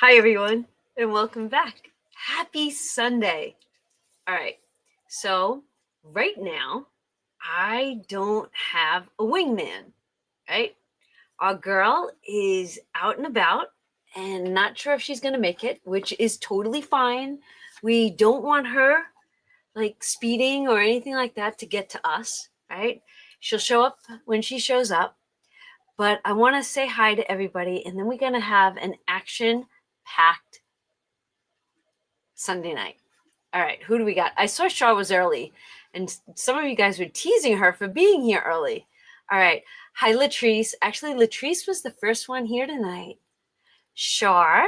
Hi, everyone, and welcome back. Happy Sunday. All right, so right now, I don't have a wingman, right? Our girl is out and about and not sure if she's going to make it, which is totally fine. We don't want her like speeding or anything like that to get to us, right? She'll show up when she shows up, but I want to say hi to everybody, and then we're going to have an action packed Sunday night. All right, who do we got? I saw Shaw was early, and some of you guys were teasing her for being here early. All right. Hi, Latrice. Actually, Latrice was the first one here tonight. Shar,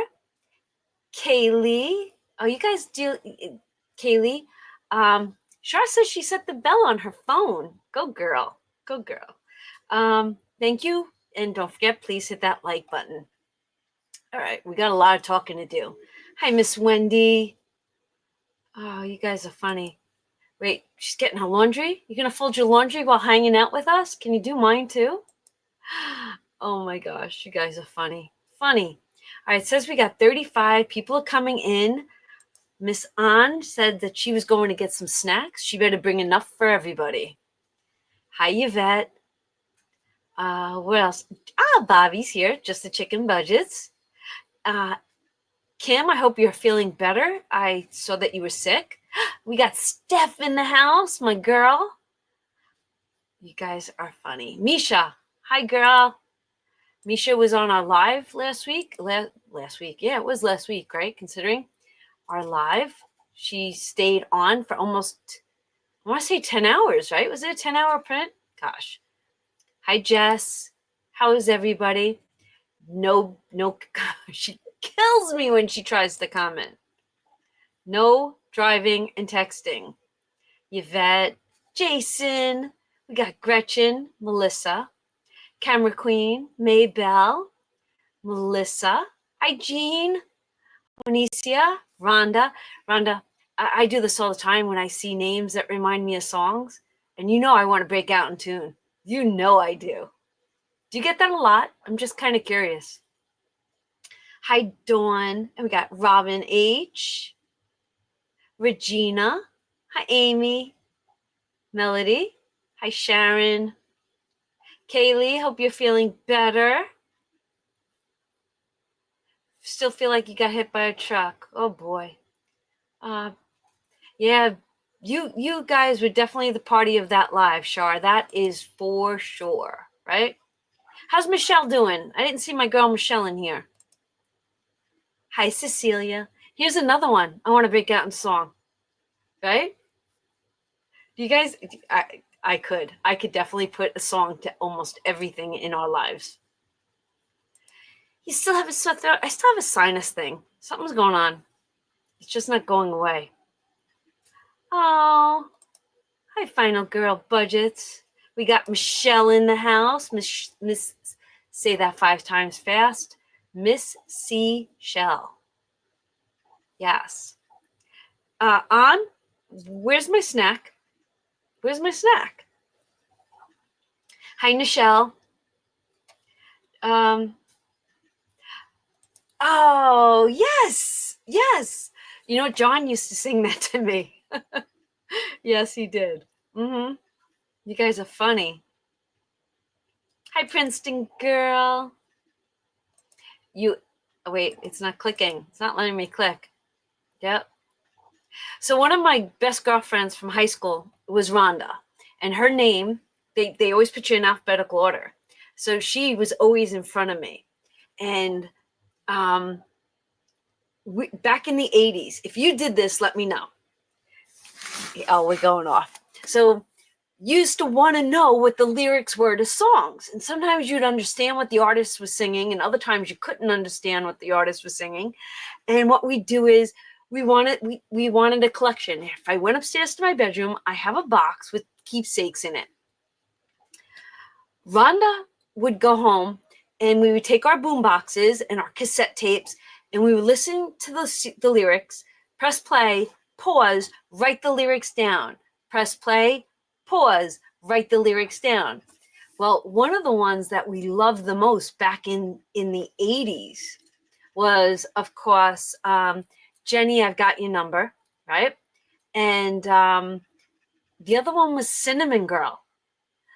Kaylee. Oh, you guys do, Kaylee. Shar says she set the bell on her phone. Go, girl. Go, girl. Thank you. And don't forget, please hit that like button. All right, we got a lot of talking to do. Hi, Miss Wendy. Oh, you guys are funny. Wait, she's getting her laundry? You're going to fold your laundry while hanging out with us? Can you do mine too? Oh my gosh, you guys are funny. Funny. All right, it says we got 35 people coming in. Miss An said that she was going to get some snacks. She better bring enough for everybody. Hi, Yvette. What else? Bobby's here, just the chicken budgets. Kim, I hope you're feeling better. I saw that you were sick. We got Steph in the house, my girl. You guys are funny. Misha, hi, girl. Misha was on our live last week. Last week. Yeah, it was last week, right? Considering our live. She stayed on for almost, I want to say 10 hours, right? Was it a 10-hour print? Gosh. Hi, Jess. How is everybody? No, she kills me when she tries to comment. No driving and texting. Yvette, Jason, we got Gretchen, Melissa, Camera Queen, Maybell, Melissa, hi, Jean, Onicia, Rhonda. Rhonda, I do this all the time when I see names that remind me of songs, and you know I want to break out in tune. You know I do. Do you get that a lot? I'm just kind of curious. Hi, Dawn. And we got Robin H. Regina. Hi, Amy. Melody. Hi, Sharon. Kaylee, hope you're feeling better. Still feel like you got hit by a truck. Oh, boy. Yeah, you guys were definitely the party of that live, Shar. That is for sure, right? How's Michelle doing? I didn't see my girl Michelle in here. Hi, Cecilia. Here's another one. I want to break out in song, right? Do you guys? I could definitely put a song to almost everything in our lives. You still have a sore throat? I still have a sinus thing. Something's going on. It's just not going away. Oh, hi, Final Girl Budgets. We got Michelle in the house. Miss, say that 5 times fast. Miss C. Shell. Yes. On, where's my snack? Where's my snack? Hi, Nichelle. Oh, yes. Yes. You know, John used to sing that to me. Yes, he did. You guys are funny. Hi, Princeton girl. Wait, it's not clicking. It's not letting me click. Yep. So one of my best girlfriends from high school was Rhonda, and her name, they always put you in alphabetical order. So she was always in front of me. And back in the 80s, if you did this, let me know. Oh, we're going off. So you used to want to know what the lyrics were to songs. And sometimes you'd understand what the artist was singing, and other times you couldn't understand what the artist was singing. And what we do is we wanted a collection. If I went upstairs to my bedroom, I have a box with keepsakes in it. Rhonda would go home, and we would take our boom boxes and our cassette tapes, and we would listen to the lyrics, press play, pause, write the lyrics down, press play, pause, write the lyrics down. Well, one of the ones that we loved the most back in the 80s was, of course, Jenny, I've Got Your Number, right? And the other one was Cinnamon Girl.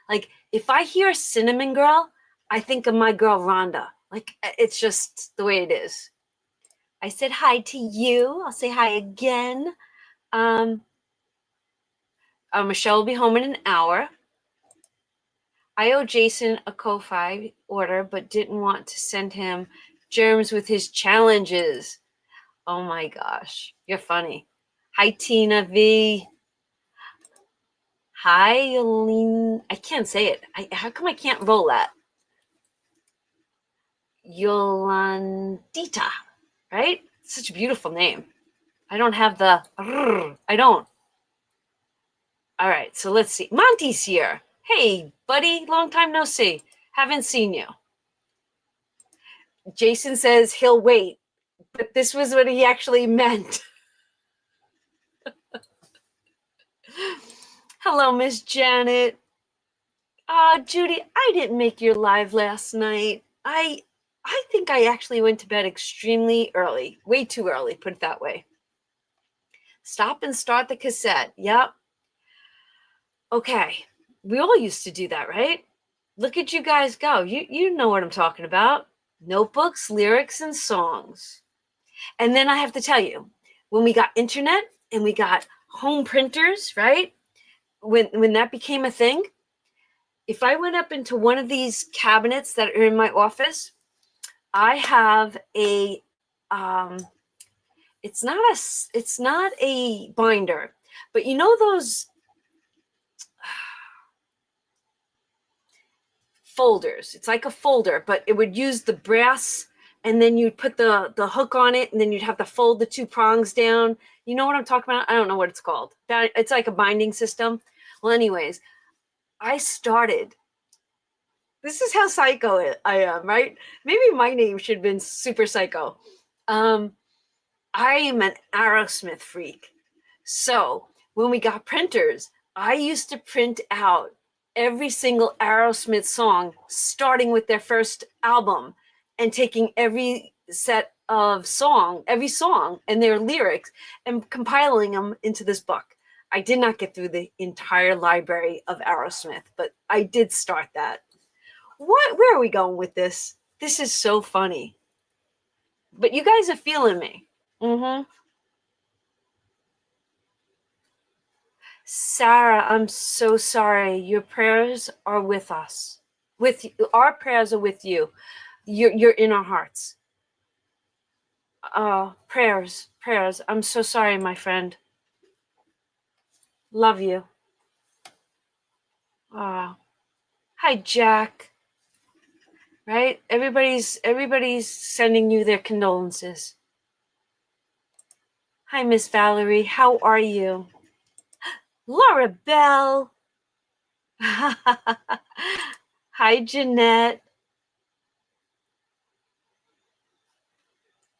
Like, if I hear Cinnamon Girl, I think of my girl Rhonda. Like, it's just the way it is. I said hi to you. I'll say hi again. Michelle will be home in an hour. I owe Jason a Ko-Fi order, but didn't want to send him germs with his challenges. Oh my gosh, you're funny. Hi, Tina V. Hi, Yolene. I can't say it. How come I can't roll that? Yolandita, right? Such a beautiful name. I don't have the, I don't. All right, so let's see. Monty's here. Hey, buddy, long time no see. Haven't seen you. Jason says he'll wait, but this was what he actually meant. Hello, Miss Janet. Judy, I didn't make your live last night. I think I actually went to bed extremely early, way too early, put it that way. Stop and start the cassette. Yep. Okay. We all used to do that, right? Look at you guys go. You know what I'm talking about. Notebooks, lyrics, and songs. And then I have to tell you, when we got internet and we got home printers, right? When that became a thing, if I went up into one of these cabinets that are in my office, I have a it's not a binder, but you know those folders. It's like a folder, but it would use the brass, and then you'd put the hook on it, and then you'd have to fold the two prongs down. You know what I'm talking about? I don't know what it's called. It's like a binding system. Well, anyways, I started. This is how psycho I am, right? Maybe my name should have been Super Psycho. I am an Aerosmith freak. So when we got printers, I used to print out every single Aerosmith song, starting with their first album and taking every set of every song and their lyrics and compiling them into this book. I did not get through the entire library of Aerosmith, but I did start that. Where are we going with this? This is so funny. But you guys are feeling me. Mm-hmm. Sarah, I'm so sorry. Your prayers are with us. With you. Our prayers are with you. You're in our hearts. Prayers. I'm so sorry, my friend. Love you. Hi, Jack. Right? Everybody's sending you their condolences. Hi, Miss Valerie. How are you? Laura Bell. Hi, Jeanette.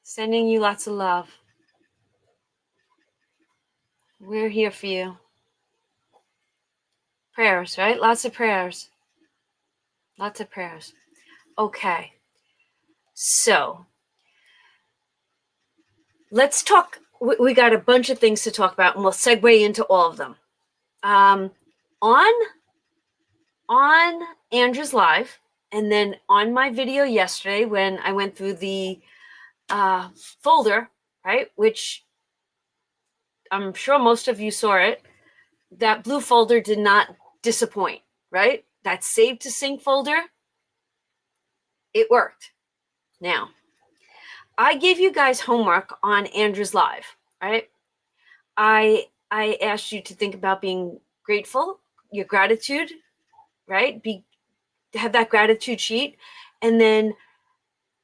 Sending you lots of love. We're here for you. Prayers, right? Lots of prayers. Lots of prayers. Okay. So let's talk. We got a bunch of things to talk about, and we'll segue into all of them. On Andrew's Live, and then on my video yesterday when I went through the folder, right, which I'm sure most of you saw it, that blue folder did not disappoint, right? That Save to Sync folder, it worked. Now, I gave you guys homework on Andrew's Live, right? I asked you to think about being grateful, your gratitude, right? Have that gratitude sheet. And then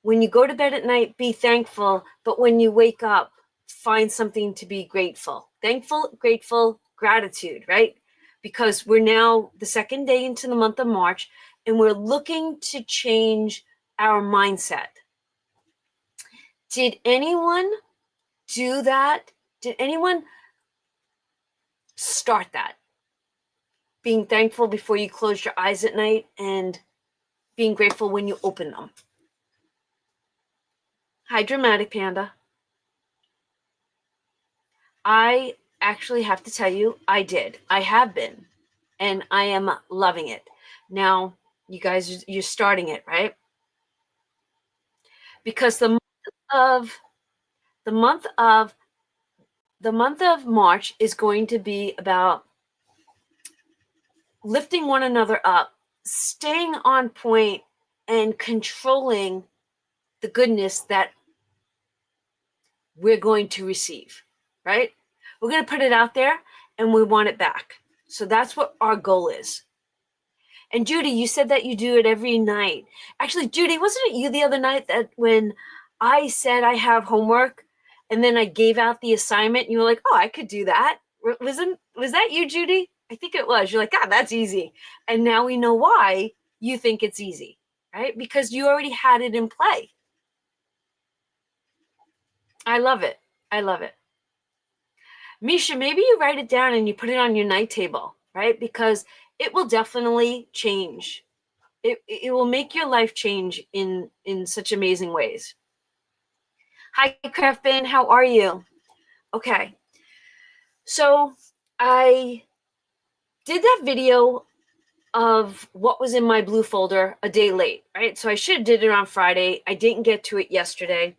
when you go to bed at night, be thankful. But when you wake up, find something to be grateful. Thankful, grateful, gratitude, right? Because we're now the second day into the month of March, and we're looking to change our mindset. Did anyone do that? Did anyone start that? Being thankful before you close your eyes at night and being grateful when you open them. Hi, Dramatic Panda. I actually have to tell you, I did. I have been, and I am loving it. Now, you guys, you're starting it, right? Because of the month of the month of March is going to be about lifting one another up, staying on point, and controlling the goodness that we're going to receive, right? We're going to put it out there and we want it back. So that's what our goal is. And Judy, you said that you do it every night. Actually, Judy, wasn't it you the other night that when I said I have homework and then I gave out the assignment, you were like, oh, I could do that. Was that you, Judy? I think it was. You're like, God, that's easy. And now we know why you think it's easy, right? Because you already had it in play. I love it. I love it. Misha, maybe you write it down and you put it on your night table, right? Because it will definitely change. It will make your life change in such amazing ways. Hi, Craftbin, how are you? Okay. So I did that video of what was in my blue folder a day late, right? So I should have did it on Friday. I didn't get to it yesterday.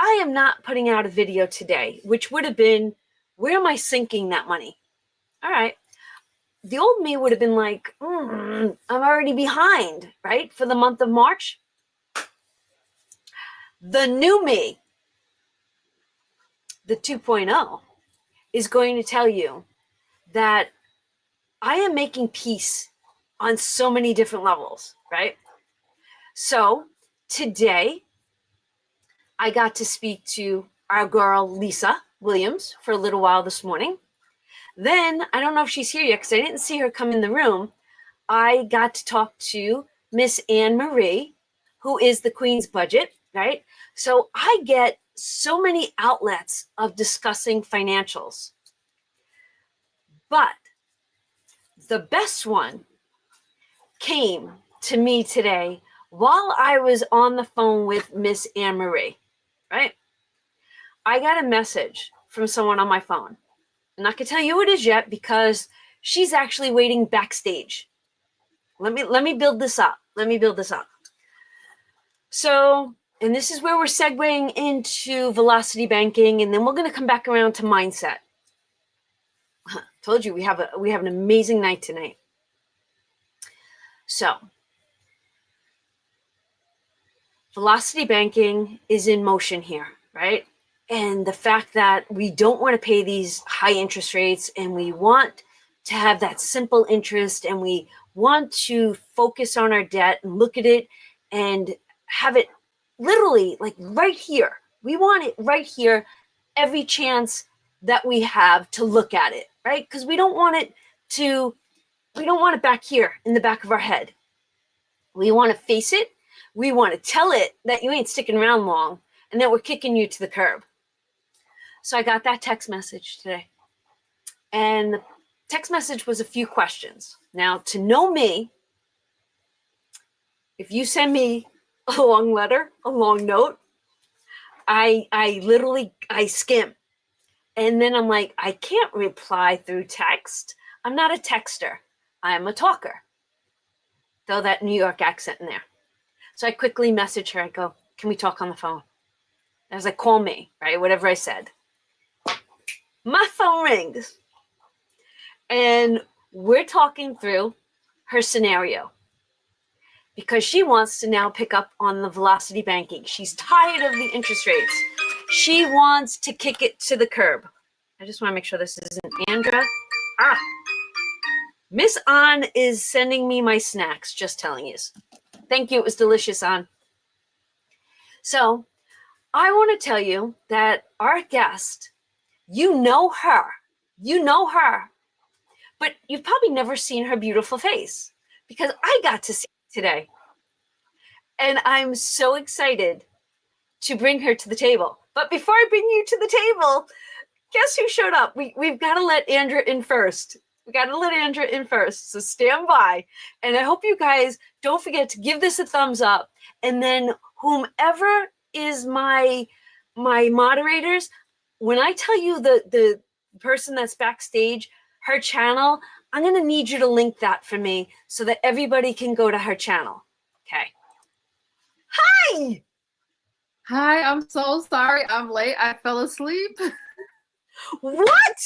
I am not putting out a video today, which would have been, where am I sinking that money? All right. The old me would have been like, I'm already behind, right? For the month of March. The new me, the 2.0, is going to tell you that I am making peace on so many different levels, right? So today, I got to speak to our girl, Lisa Williams, for a little while this morning. Then, I don't know if she's here yet because I didn't see her come in the room. I got to talk to Miss Anne Marie, who is the Queen's Budget, right? So I get so many outlets of discussing financials. But the best one came to me today while I was on the phone with Miss Anne Marie, right? I got a message from someone on my phone. I'm not gonna tell you who it is yet because she's actually waiting backstage. Let me build this up. So, and this is where we're segueing into velocity banking, and then we're gonna come back around to mindset. Told you we have an amazing night tonight. So, velocity banking is in motion here, right? And the fact that we don't want to pay these high interest rates and we want to have that simple interest and we want to focus on our debt and look at it and have it literally like right here. We want it right here every chance that we have to look at it, right? Because we don't want it back here in the back of our head. We want to face it. We want to tell it that you ain't sticking around long and that we're kicking you to the curb. So I got that text message today. And the text message was a few questions. Now, to know me, if you send me a long letter, a long note, I literally skim. And then I'm like, I can't reply through text. I'm not a texter. I'm a talker. Throw that New York accent in there. So I quickly message her. I go, can we talk on the phone? I was like, call me, right? Whatever I said. My phone rings. And we're talking through her scenario because she wants to now pick up on the velocity banking. She's tired of the interest rates. She wants to kick it to the curb. I just want to make sure this isn't Andra. Miss An is sending me my snacks, just telling you. Thank you. It was delicious, An. So I want to tell you that our guest, you know her, but you've probably never seen her beautiful face because I got to see it today. And I'm so excited to bring her to the table. But before I bring you to the table, guess who showed up? We've got to let Andra in first. So stand by. And I hope you guys don't forget to give this a thumbs up. And then whomever is my moderators. When I tell you the person that's backstage, her channel, I'm going to need you to link that for me so that everybody can go to her channel. Okay. Hi. Hi, I'm so sorry I'm late. I fell asleep. What?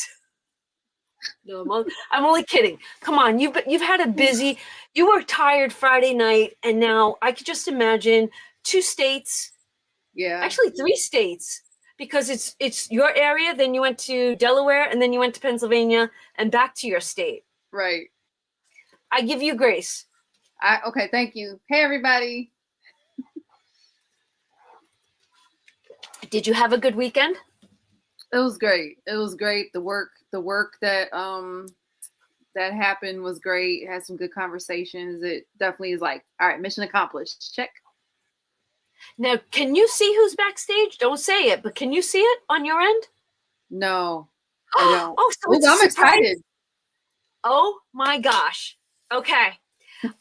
No, I'm only kidding. Come on, you've had a busy, you were tired Friday night, and now I could just imagine 2 states, actually 3 states, because it's your area, then you went to Delaware, and then you went to Pennsylvania, and back to your state. Right. I give you grace. Okay, thank you. Hey, everybody. Did you have a good weekend? It was great. It was great. The work that that happened was great. Had some good conversations. It definitely is like, all right, mission accomplished. Check. Now, can you see who's backstage? Don't say it, but can you see it on your end? No, I don't. Oh, so it's I'm excited. Oh my gosh. Okay.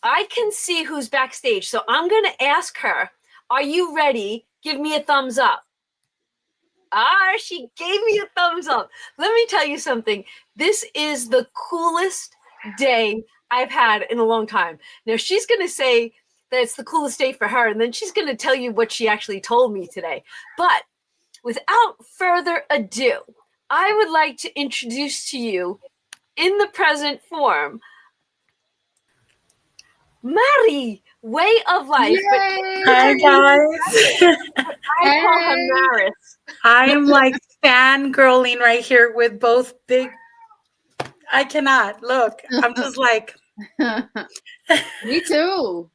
I can see who's backstage. So I'm going to ask her, are you ready? Give me a thumbs up. She gave me a thumbs up. Let me tell you something. This is the coolest day I've had in a long time. Now, she's going to say that it's the coolest day for her, and then she's going to tell you what she actually told me today. But without further ado, I would like to introduce to you, in the present form, Mary, Way of Life. Hi, guys. I call her Maris. I am like fangirling right here with both big. I cannot look. I'm just like. Me too.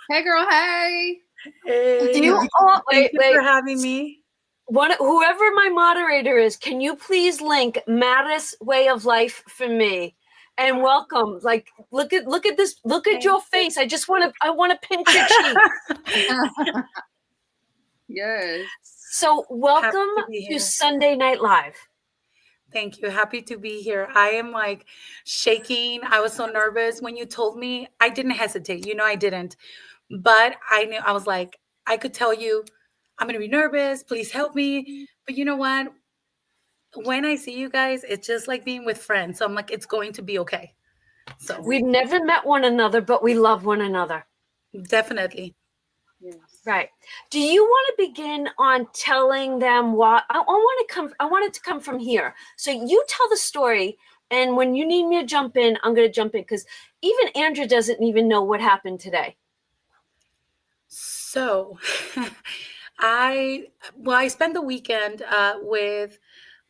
Hey, girl. Hey. Hey. Do you? Wait. For having me. Whoever my moderator is, can you please link Maris Way of Life for me? And welcome. Like, look at this. Look at your face. I want to pinch your cheek. Yes. So welcome to Sunday Night Live. Thank you. Happy to be here. I am like shaking. I was so nervous when you told me. I didn't hesitate. I didn't. But I knew, I was like, I could tell you, I'm going to be nervous. Please help me. But you know what? When I see you guys, it's just like being with friends. So I'm like, it's going to be okay. So we've never met one another, but we love one another. Definitely. Yes. Right. Do you want to begin on telling them what I want it to come from here. So you tell the story, and when you need me to jump in, I'm going to jump in, because even Andrea doesn't even know what happened today. So I spent the weekend with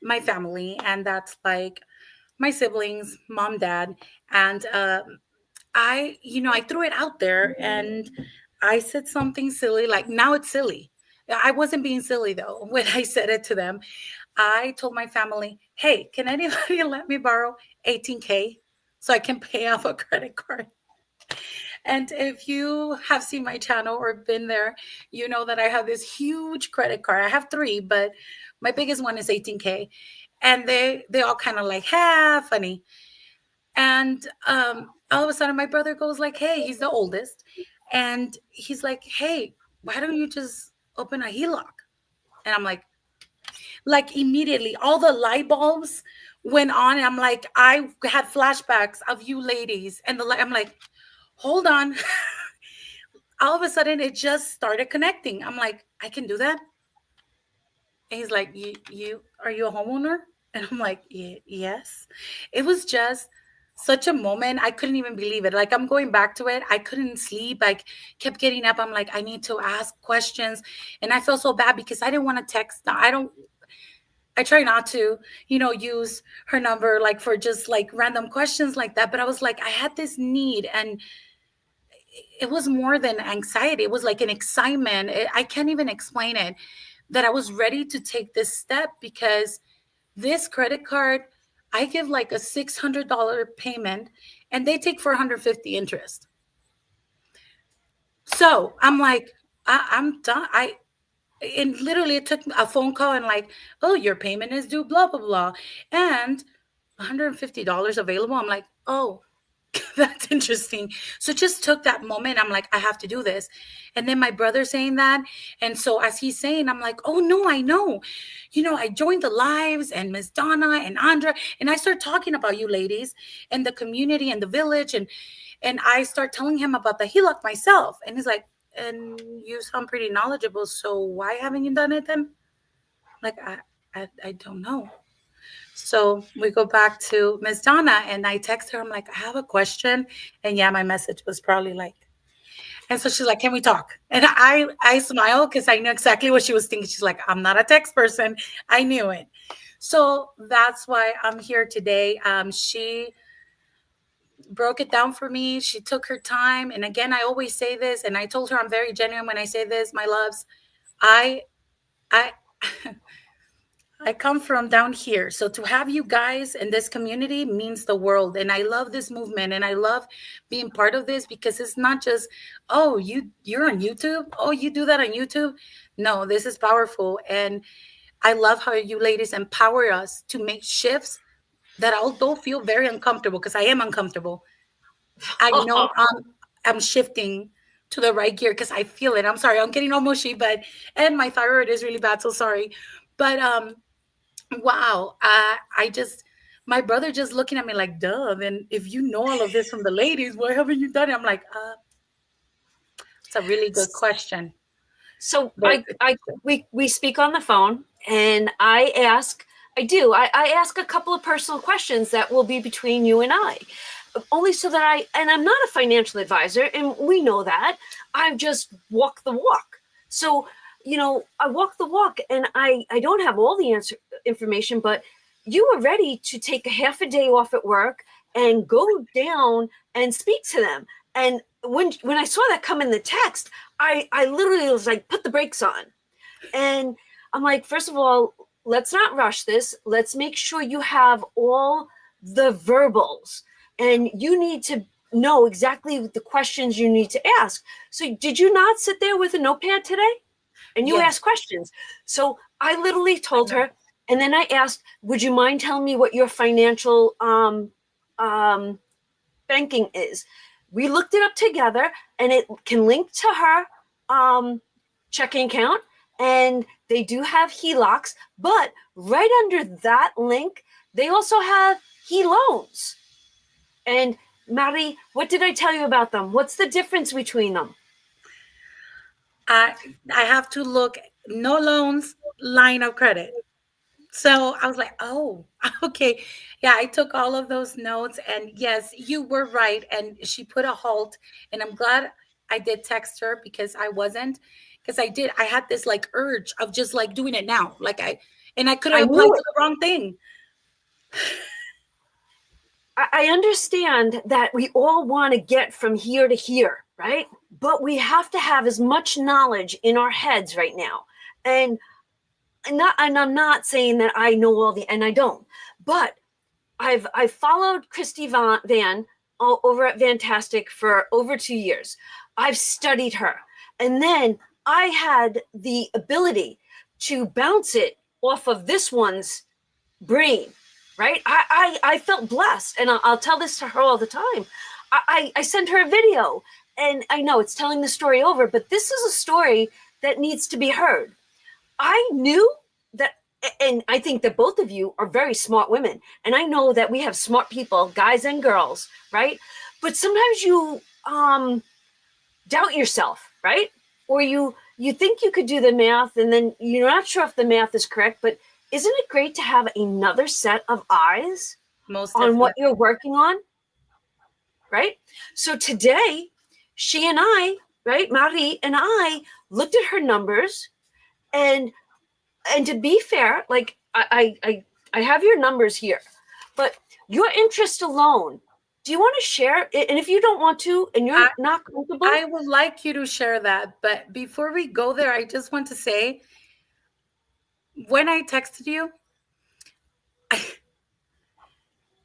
my family, and that's like my siblings, mom, dad, and I threw it out there, and I said something silly, like, now it's silly. I wasn't being silly though when I said it to them. I told my family, hey, can anybody let me borrow $18K so I can pay off a credit card? And if you have seen my channel or been there, you know that I have this huge credit card. I have 3, but my biggest one is $18K. And they all kind of like, funny. And all of a sudden my brother goes like, hey, he's the oldest. And he's like, hey, why don't you just open a HELOC? And I'm like immediately all the light bulbs went on. And I'm like, I had flashbacks of you ladies. And I'm like, hold on. All of a sudden it just started connecting. I'm like, I can do that. And he's like, you are you a homeowner? And I'm like, yes. It was just such a moment. I couldn't even believe it. Like, I'm going back to it. I couldn't sleep. I kept getting up. I'm like, I need to ask questions. And I felt so bad because I didn't want to text. I try not to, use her number like for just like random questions like that. But I was like, I had this need, and it was more than anxiety. It was like an excitement. I can't even explain it, that I was ready to take this step, because this credit card, I give like a $600 payment and they take $450 interest. So I'm like, I'm done. And literally it took a phone call and like, oh, your payment is due, blah, blah, blah. And $150 available. I'm like, oh, That's interesting. So just took that moment. I'm like, I have to do this. And then my brother saying that. And so as he's saying, I'm like, oh no, I know. I joined the lives and Miss Donna and Andra. And I start talking about you ladies and the community and the village. And I start telling him about the HELOC myself. And he's like, and you sound pretty knowledgeable. So why haven't you done it then? Like, I don't know. So we go back to Miss Donna and I text her. I'm like, I have a question. And yeah, my message was probably like, and so she's like, can we talk? And I smile because I know exactly what she was thinking. She's like, I'm not a text person. I knew it. So that's why I'm here today. She broke it down for me. She took her time. And again, I always say this, and I told her I'm very genuine when I say this, my loves. I I I come from down here. So to have you guys in this community means the world. And I love this movement and I love being part of this because it's not just, oh, you're on YouTube. Oh, you do that on YouTube. No, this is powerful. And I love how you ladies empower us to make shifts that although feel very uncomfortable, because I am uncomfortable. I know I'm shifting to the right gear because I feel it. I'm sorry, I'm getting all mushy, but and my thyroid is really bad, so sorry. But wow. I just, my brother just looking at me like, duh. Then if you know all of this from the ladies, why haven't you done it? I'm like, it's a really good question. So Very good question. we speak on the phone, and I ask a couple of personal questions that will be between you and I, only so that and I'm not a financial advisor, and we know that. I just walk the walk. So, I walk the walk, and I don't have all the information, but you were ready to take a half a day off at work and go down and speak to them. And when I saw that come in the text, I literally was like, put the brakes on. And I'm like, first of all, let's not rush this. Let's make sure you have all the verbals, and you need to know exactly the questions you need to ask. So did you not sit there with a notepad today? And you Yes, asked questions. So I literally I told know. her, and then I asked, would you mind telling me what your financial banking is? We looked it up together, and it can link to her checking account, and they do have HELOCs, but right under that link, they also have HELoans. And Maddie, what did I tell you about them? What's the difference between them? I I have to look no loans, line of credit. So I was like, oh, okay. Yeah, I took all of those notes. And yes, you were right. And she put a halt. And I'm glad I did text her because I wasn't, because I had this like urge of just like doing it now. And I could I have applied knew to the wrong thing. I understand that we all want to get from here to here, right? But we have to have as much knowledge in our heads right now. And I'm not saying that I know all and I don't, but I've followed Christy Van over at Fantastic for over 2 years. I've studied her, and then I had the ability to bounce it off of this one's brain, right? I felt blessed, and I'll tell this to her all the time. I sent her a video, and I know it's telling the story over, but this is a story that needs to be heard. I knew that, and I think that both of you are very smart women, and I know that we have smart people, guys and girls, right? But sometimes you doubt yourself, right? Or you think you could do the math, and then you're not sure if the math is correct. But isn't it great to have another set of eyes Most on definitely. what you're working on, right? So today, she and I, right, Marie and I, looked at her numbers, and to be fair, like I have your numbers here, but your interest alone, do you want to share it? And if you don't want to, and you're I, not comfortable, I would like you to share that. But before we go there, I just want to say when I texted you,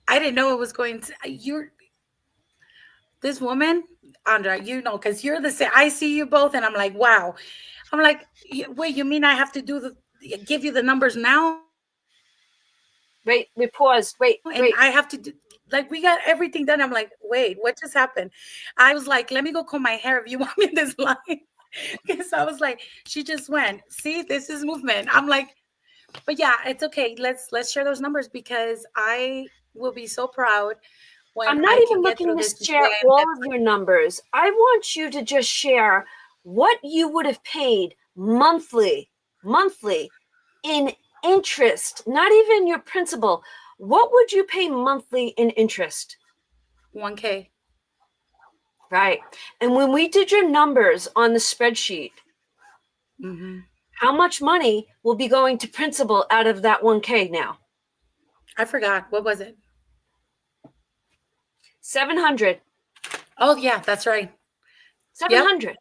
I didn't know it was going to, you're, this woman, Andra, because you're the same. I see you both, and I'm like, wow. I'm like, wait, you mean I have to give you the numbers now? wait, we paused. Wait, And wait. I have to do. like we got everything done. I'm like, wait, what just happened? I was like, let me go comb my hair if you want me in this line. Because I was like, she just went, see, this is movement. I'm like, but yeah, it's okay. Let's share those numbers because I will be so proud when I'm not I can even get looking through to this and share say I'm all debt of your numbers. I want you to just share what you would have paid monthly in interest, not even your principal. What would you pay monthly in interest? 1K. Right. And when we did your numbers on the spreadsheet, Mm-hmm. how much money will be going to principal out of that 1K now? I forgot. What was it? 700. Oh, yeah, that's right. Yep. 700.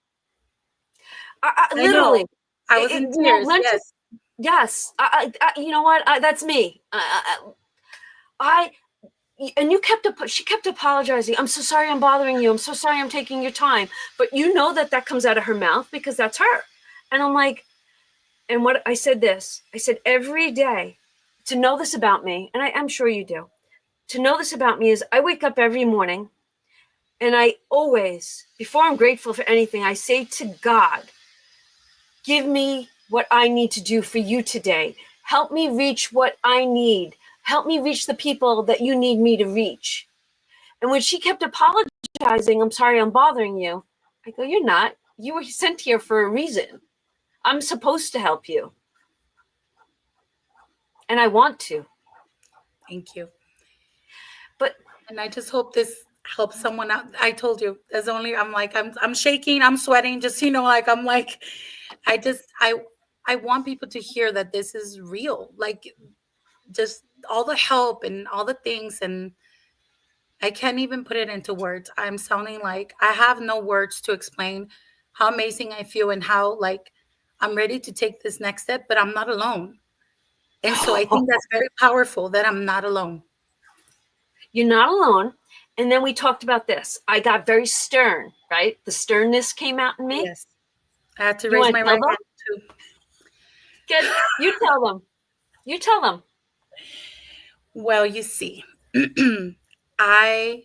I know. Literally. I was in tears. Rent. Yes. Yes. You know what? That's me. I and she kept apologizing. I'm so sorry I'm bothering you. I'm so sorry I'm taking your time. But you know that comes out of her mouth because that's her. And I'm like, and what I said every day to know this about me, and I'm sure you do, to know this about me is I wake up every morning and I always, before I'm grateful for anything, I say to God, give me what I need to do for you today. Help me reach what I need. Help me reach the people that you need me to reach. And when she kept apologizing, I'm sorry I'm bothering you, I go, you're not. You were sent here for a reason. I'm supposed to help you. And I want to. Thank you. But And I just hope this helps someone out. I told you, there's only I'm like I'm shaking, I'm sweating, just like I'm like I want people to hear that this is real. Like just all the help and all the things, and I can't even put it into words. I'm sounding like I have no words to explain how amazing I feel and how like I'm ready to take this next step, but I'm not alone. And so I think that's very powerful that I'm not alone. you're not alone. And then we talked about this. I got very stern, right? The sternness came out in me. Yes. I had to You raise want my to tell right them? hand too. Good. You tell them. You tell them. Well, you see, I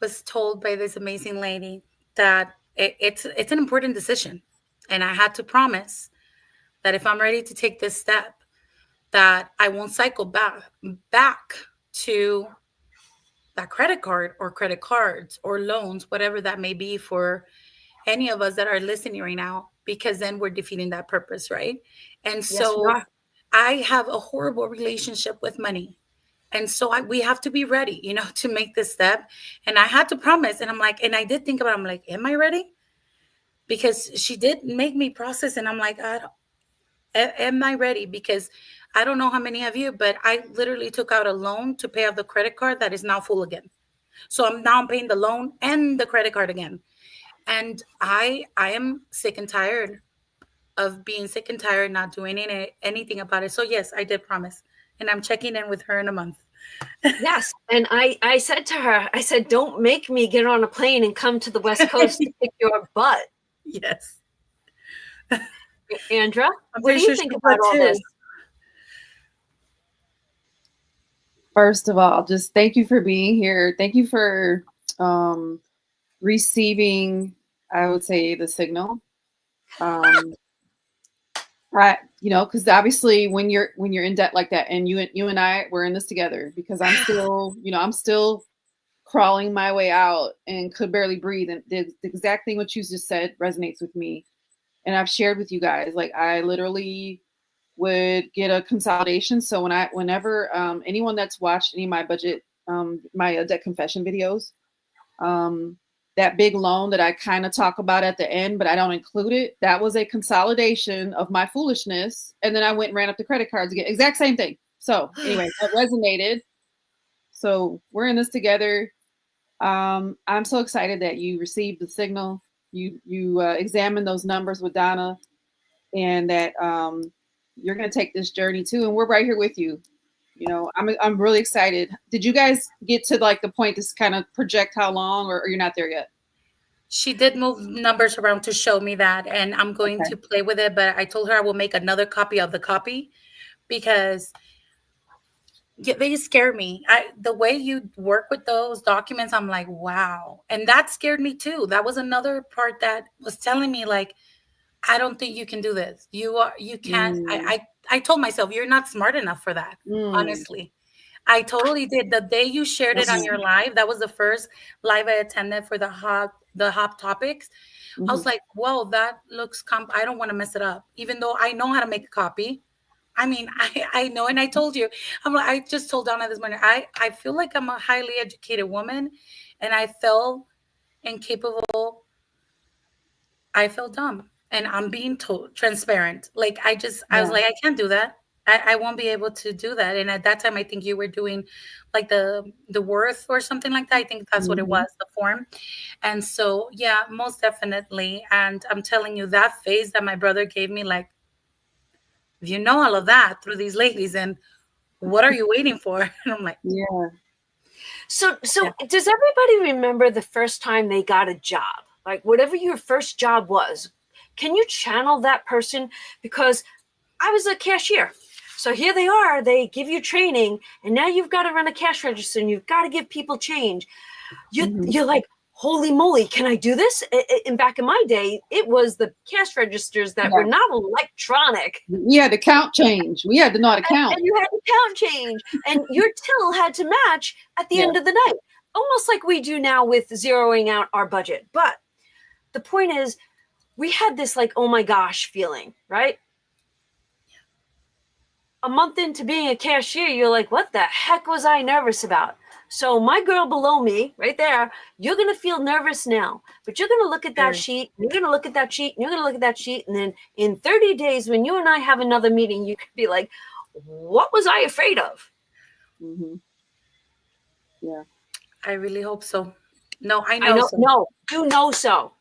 was told by this amazing lady that it's an important decision, and I had to promise that if I'm ready to take this step, that I won't cycle back to that credit card or credit cards or loans, whatever that may be for any of us that are listening right now, because then we're defeating that purpose, right? And Yes, we so are. I have a horrible relationship with money. And so we have to be ready, to make this step. And I had to promise. And I'm like, and I did think about it. I'm like, am I ready? Because she did make me process. And I'm like, am I ready? Because I don't know how many of you, but I literally took out a loan to pay off the credit card that is now full again. So I'm paying the loan and the credit card again. And I am sick and tired of being sick and tired, not doing anything about it. So yes, I did promise. And I'm checking in with her in a month. Yes. And I said to her, I said, don't make me get on a plane and come to the West Coast to kick your butt. Yes. Andra, I'm what pretty do you sure think she about would all too. this? First of all, just thank you for being here. Thank you for receiving, I would say, the signal. Because obviously when you're in debt like that, and you and I, we're in this together, because I'm still crawling my way out and could barely breathe. And the exact thing what you just said resonates with me. And I've shared with you guys, like I literally would get a consolidation. So whenever anyone that's watched any of my budget, my debt confession videos, that big loan that I kind of talk about at the end, but I don't include it, that was a consolidation of my foolishness. And then I went and ran up the credit cards again. Exact same thing. So anyway, that resonated. So we're in this together. I'm so excited that you received the signal. You examined those numbers with Donna, and that you're going to take this journey too. And we're right here with you. I'm really excited. Did you guys get to like the point to kind of project how long, or you're not there yet? She did move numbers around to show me that, and I'm going to play with it. But I told her I will make another copy of the copy, because Yeah, they scare me. The way you work with those documents, I'm like, wow. And that scared me too. That was another part that was telling me like, I don't think you can do this. You can't. Mm, I told myself, you're not smart enough for that. mm, Honestly. I totally did. The day you shared it on mhm, your live, that was the first live I attended for the hot topics. I mhm. was like, whoa, that looks I don't want to mess it up. Even though I know how to make a copy. I mean, I know, and I told you, I'm like, I just told Donna this morning, I feel like I'm a highly educated woman, and I felt incapable. I felt dumb, and I'm being told transparent. Like I was Yeah. like, I can't do that. I won't be able to do that. And at that time, I think you were doing like the worth or something like that. I think that's what it Mhm. was, the form. And so, yeah, most definitely. And I'm telling you, that face that my brother gave me, like, if you know all of that through these ladies, and what are you waiting for? And I'm like, Yeah. So, yeah, does everybody remember the first time they got a job? Like whatever your first job was, can you channel that person? Because I was a cashier. So here they are, they give you training, and now you've got to run a cash register and you've got to give people change. Mhm. You're like, holy moly, can I do this? And back in my day, it was the cash registers that were Yeah. not electronic. We had to count change. We had to know how to count. And you had to count change, and your till had to match at the Yeah. end of the night, almost like we do now with zeroing out our budget. But the point is, we had this like, oh my gosh feeling, right? A month into being a cashier, you're like, what the heck was I nervous about? So my girl below me, right there, you're gonna feel nervous now, but you're gonna look at that very. sheet, you're gonna look at that sheet, and you're gonna look at that sheet, and then in 30 days, when you and I have another meeting, you could be like, what was I afraid of? Mhm. Yeah. I really hope so. No, I I know know, so. no, you know so.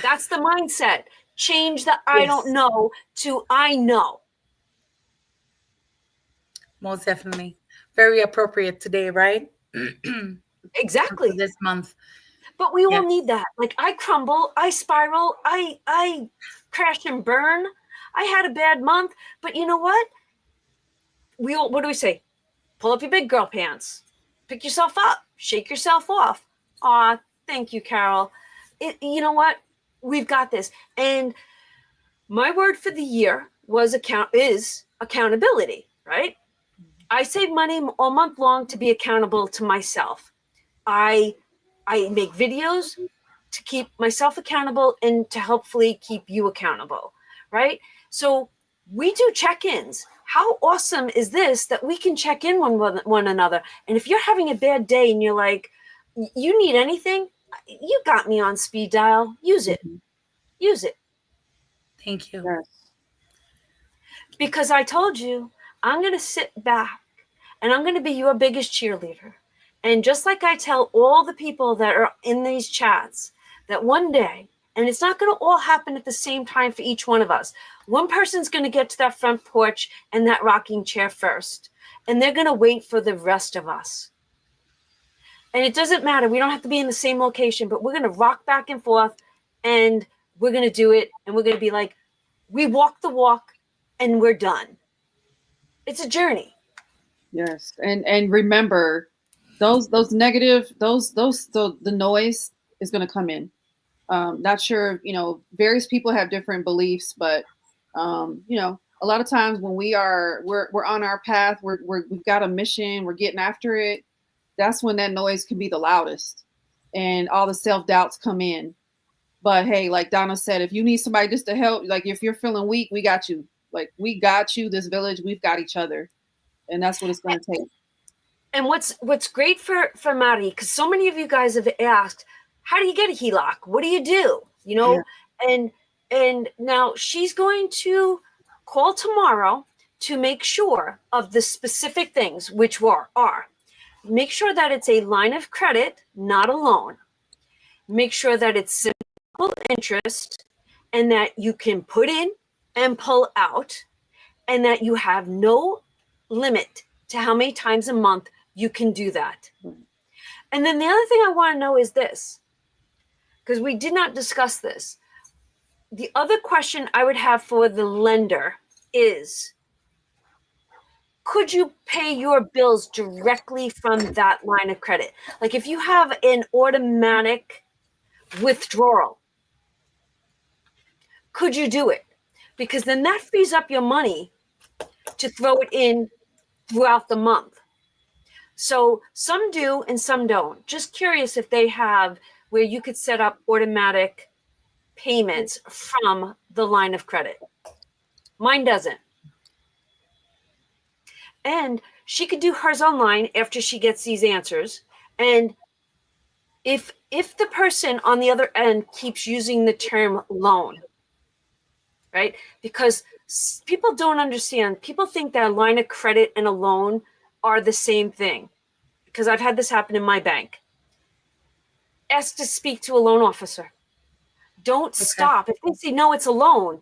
That's the mindset. Change the I don't Yes, know to I know. most definitely. Very appropriate today, right? For Exactly. this month. But we Yeah, all need that. Like I crumble, I spiral, I crash and burn. I had a bad month, but you know what? We all, what do we say? Pull up your big girl pants. Pick yourself up. Shake yourself off. Aw, thank you, Carol. You know what? We've got this. And my word for the year was accountability, right? I save money all month long to be accountable to myself. I I make videos to keep myself accountable and to hopefully keep you accountable, right? So we do check-ins. How awesome is this that we can check in one another? And if you're having a bad day and you're like, you need anything, you got me on speed dial. Use it. Mhm. Use it. thank you. Yes. Because I told you, I'm going to sit back and I'm going to be your biggest cheerleader. And just like I tell all the people that are in these chats, that one day, and it's not going to all happen at the same time for each one of us, one person's going to get to that front porch and that rocking chair first, and they're going to wait for the rest of us. And it doesn't matter. We don't have to be in the same location, but we're going to rock back and forth, and we're going to do it. And we're going to be like, we walk the walk and we're done. It's a journey. Yes. And remember, those negative the noise is going to come in. Not sure, various people have different beliefs, but a lot of times when we're on our path, we've got a mission, we're getting after it. That's when that noise can be the loudest, and all the self doubts come in. But hey, like Donna said, if you need somebody just to help, like if you're feeling weak, we got you. Like we got you. This village, we've got each other, and that's what it's going to take. And what's great for Mari, because so many of you guys have asked, how do you get a HELOC? What do you do? Yeah. And now she's going to call tomorrow to make sure of the specific things, which are make sure that it's a line of credit, not a loan. Make sure that it's simple interest and that you can put in and pull out, and that you have no limit to how many times a month you can do that. And then the other thing I want to know is this, because we did not discuss this. The other question I would have for the lender is, could you pay your bills directly from that line of credit? Like if you have an automatic withdrawal, could you do it? Because then that frees up your money to throw it in throughout the month. So some do and some don't. Just curious if they have where you could set up automatic payments from the line of credit. Mine doesn't. And she could do hers online after she gets these answers. And if the person on the other end keeps using the term loan, right? Because people don't understand. People think that a line of credit and a loan are the same thing. Because I've had this happen in my bank. Ask to speak to a loan officer. Don't stop. If they say, no, it's a loan,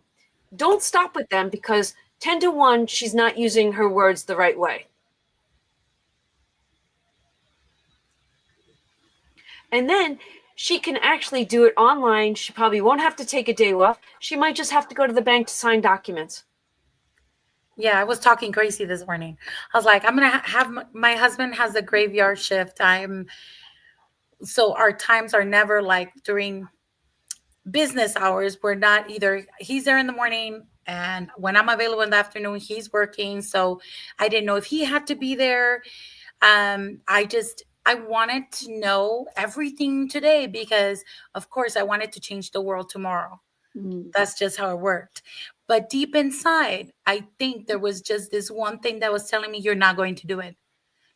don't stop with them because 10 to 1, she's not using her words the right way. And then she can actually do it online. She probably won't have to take a day off. She might just have to go to the bank to sign documents. Yeah, I was talking crazy this morning. I was like, I'm going to have my husband has a graveyard shift. So our times are never like during business hours. We're not either, he's there in the morning and when I'm available in the afternoon, he's working. So I didn't know if he had to be there. I wanted to know everything today because, of course, I wanted to change the world tomorrow. That's just how it worked. But deep inside, I think there was just this one thing that was telling me you're not going to do it.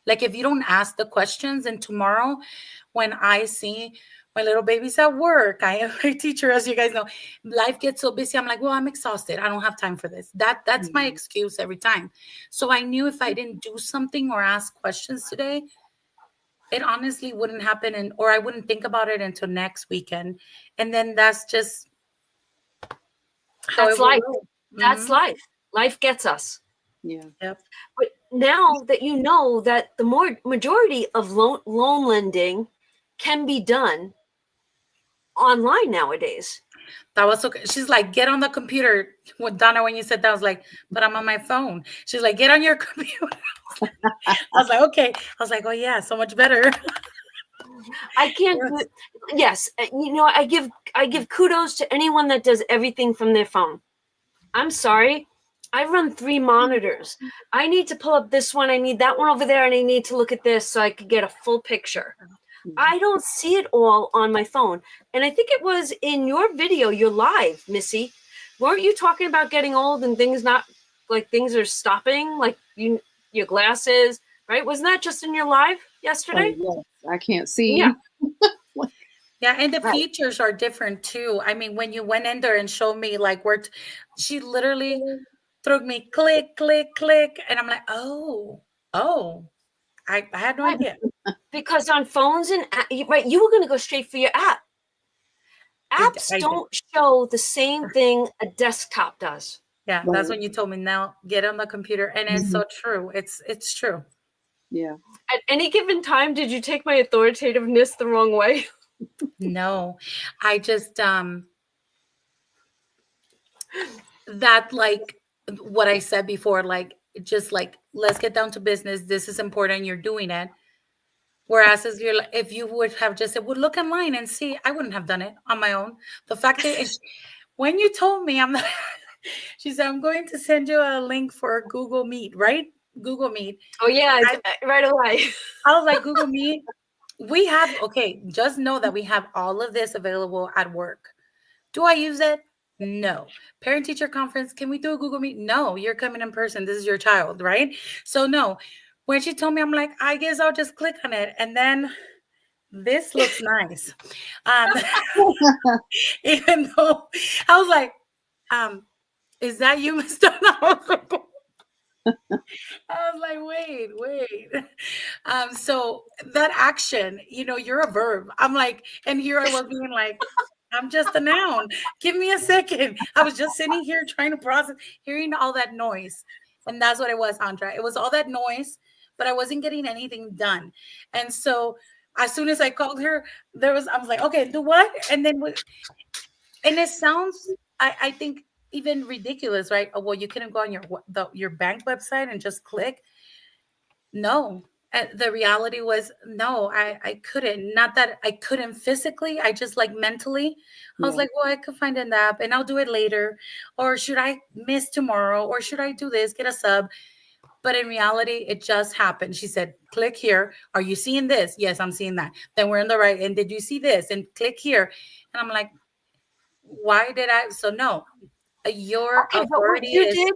Like if you don't ask the questions, and tomorrow when I see my little baby's at work, I am a teacher, as you guys know, life gets so busy. I'm like, well, I'm exhausted. I don't have time for this. That's my excuse every time. So I knew if I didn't do something or ask questions today, it honestly wouldn't happen or I wouldn't think about it until next weekend. And then that's just how that's life. That's life. Life gets us. Yeah. Yep. But now that you know that the majority of loan lending can be done online nowadays. That was okay. She's like, get on the computer. With Donna, when you said that, I was like, but I'm on my phone. She's like, get on your computer. I was like, okay. I was like, oh yeah, so much better. I can't do it. Yes, you know, I give kudos to anyone that does everything from their phone. I'm sorry. I run 3 monitors. I need to pull up this one. I need that one over there, and I need to look at this so I could get a full picture. I don't see it all on my phone. And I think it was in your video, your live, Missy. Weren't you talking about getting old and things are stopping, like your glasses, right? Wasn't that just in your live yesterday? Oh, yes. I can't see. Yeah. Yeah, and the features are different too. I mean, when you went in there and showed me like she literally threw me click, click, click. And I'm like, oh, I had no idea. Because on phones and right, you were going to go straight for your app. Apps don't show the same thing a desktop does. Yeah, that's when you told me now get on the computer, and it's so true. It's true. Yeah. At any given time, did you take my authoritativeness the wrong way? No, I just that like what I said before, like just like let's get down to business. This is important. You're doing it. Whereas if you would have just said, well, look online and see, I wouldn't have done it on my own. The fact that when you told me, she said, I'm going to send you a link for Google Meet, right? Google Meet. Oh yeah, right away. I was like, Google Meet. Just know that we have all of this available at work. Do I use it? No. Parent-teacher conference, can we do a Google Meet? No, you're coming in person. This is your child, right? So no. When she told me, I'm like, I guess I'll just click on it. And then this looks nice. Even though I was like, is that you, Mr. I was like, wait. So that action, you're a verb. I'm like, and here I was being like, I'm just a noun. Give me a second. I was just sitting here trying to process, hearing all that noise. And that's what it was, Andra. It was all that noise, but I wasn't getting anything done. And so as soon as I called her, I was like, okay, do what? And then, and it sounds, I think even ridiculous, right? Oh, well, you couldn't go on your bank website and just click. No. The reality was no, I couldn't. Not that I couldn't physically, I just like mentally. I was Yeah. like, well, I could find an app and I'll do it later. Or should I miss tomorrow? Or should I do this, get a sub? But in reality, it just happened. She said, click here. Are you seeing this? Yes, I'm seeing that. Then we're in the right. And did you see this? And click here. And I'm like, why did I? So no, your Okay, but what authority you is did,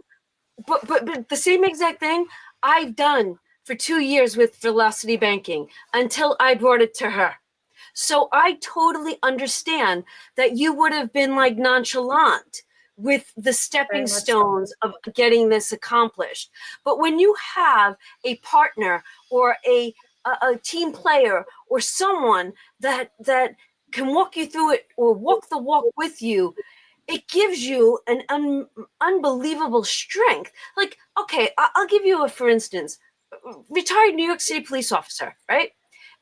but the same exact thing I've done for 2 years with Velocity Banking until I brought it to her. So I totally understand that you would have been like nonchalant with the stepping very much so. stones of getting this accomplished. But when you have a partner or a team player or someone that can walk you through it or walk the walk with you, it gives you an unbelievable strength. Like, okay, I'll give you a for instance. Retired New York City police officer, right?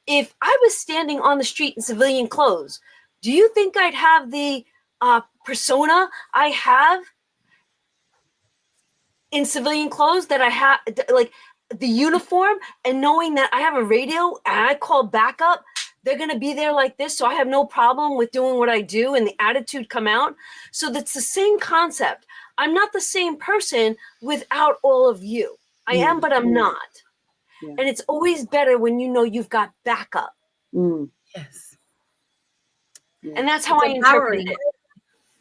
If I was standing on the street in civilian clothes, do you think I'd have the persona I have in civilian clothes that I have, like the uniform, and knowing that I have a radio and I call backup, they're going to be there like this. So I have no problem with doing what I do and the attitude come out. So that's the same concept. I'm not the same person without all of you. I am, but I'm not. Yeah. And it's always better when you know you've got backup. Yes. And that's how I interpreted it.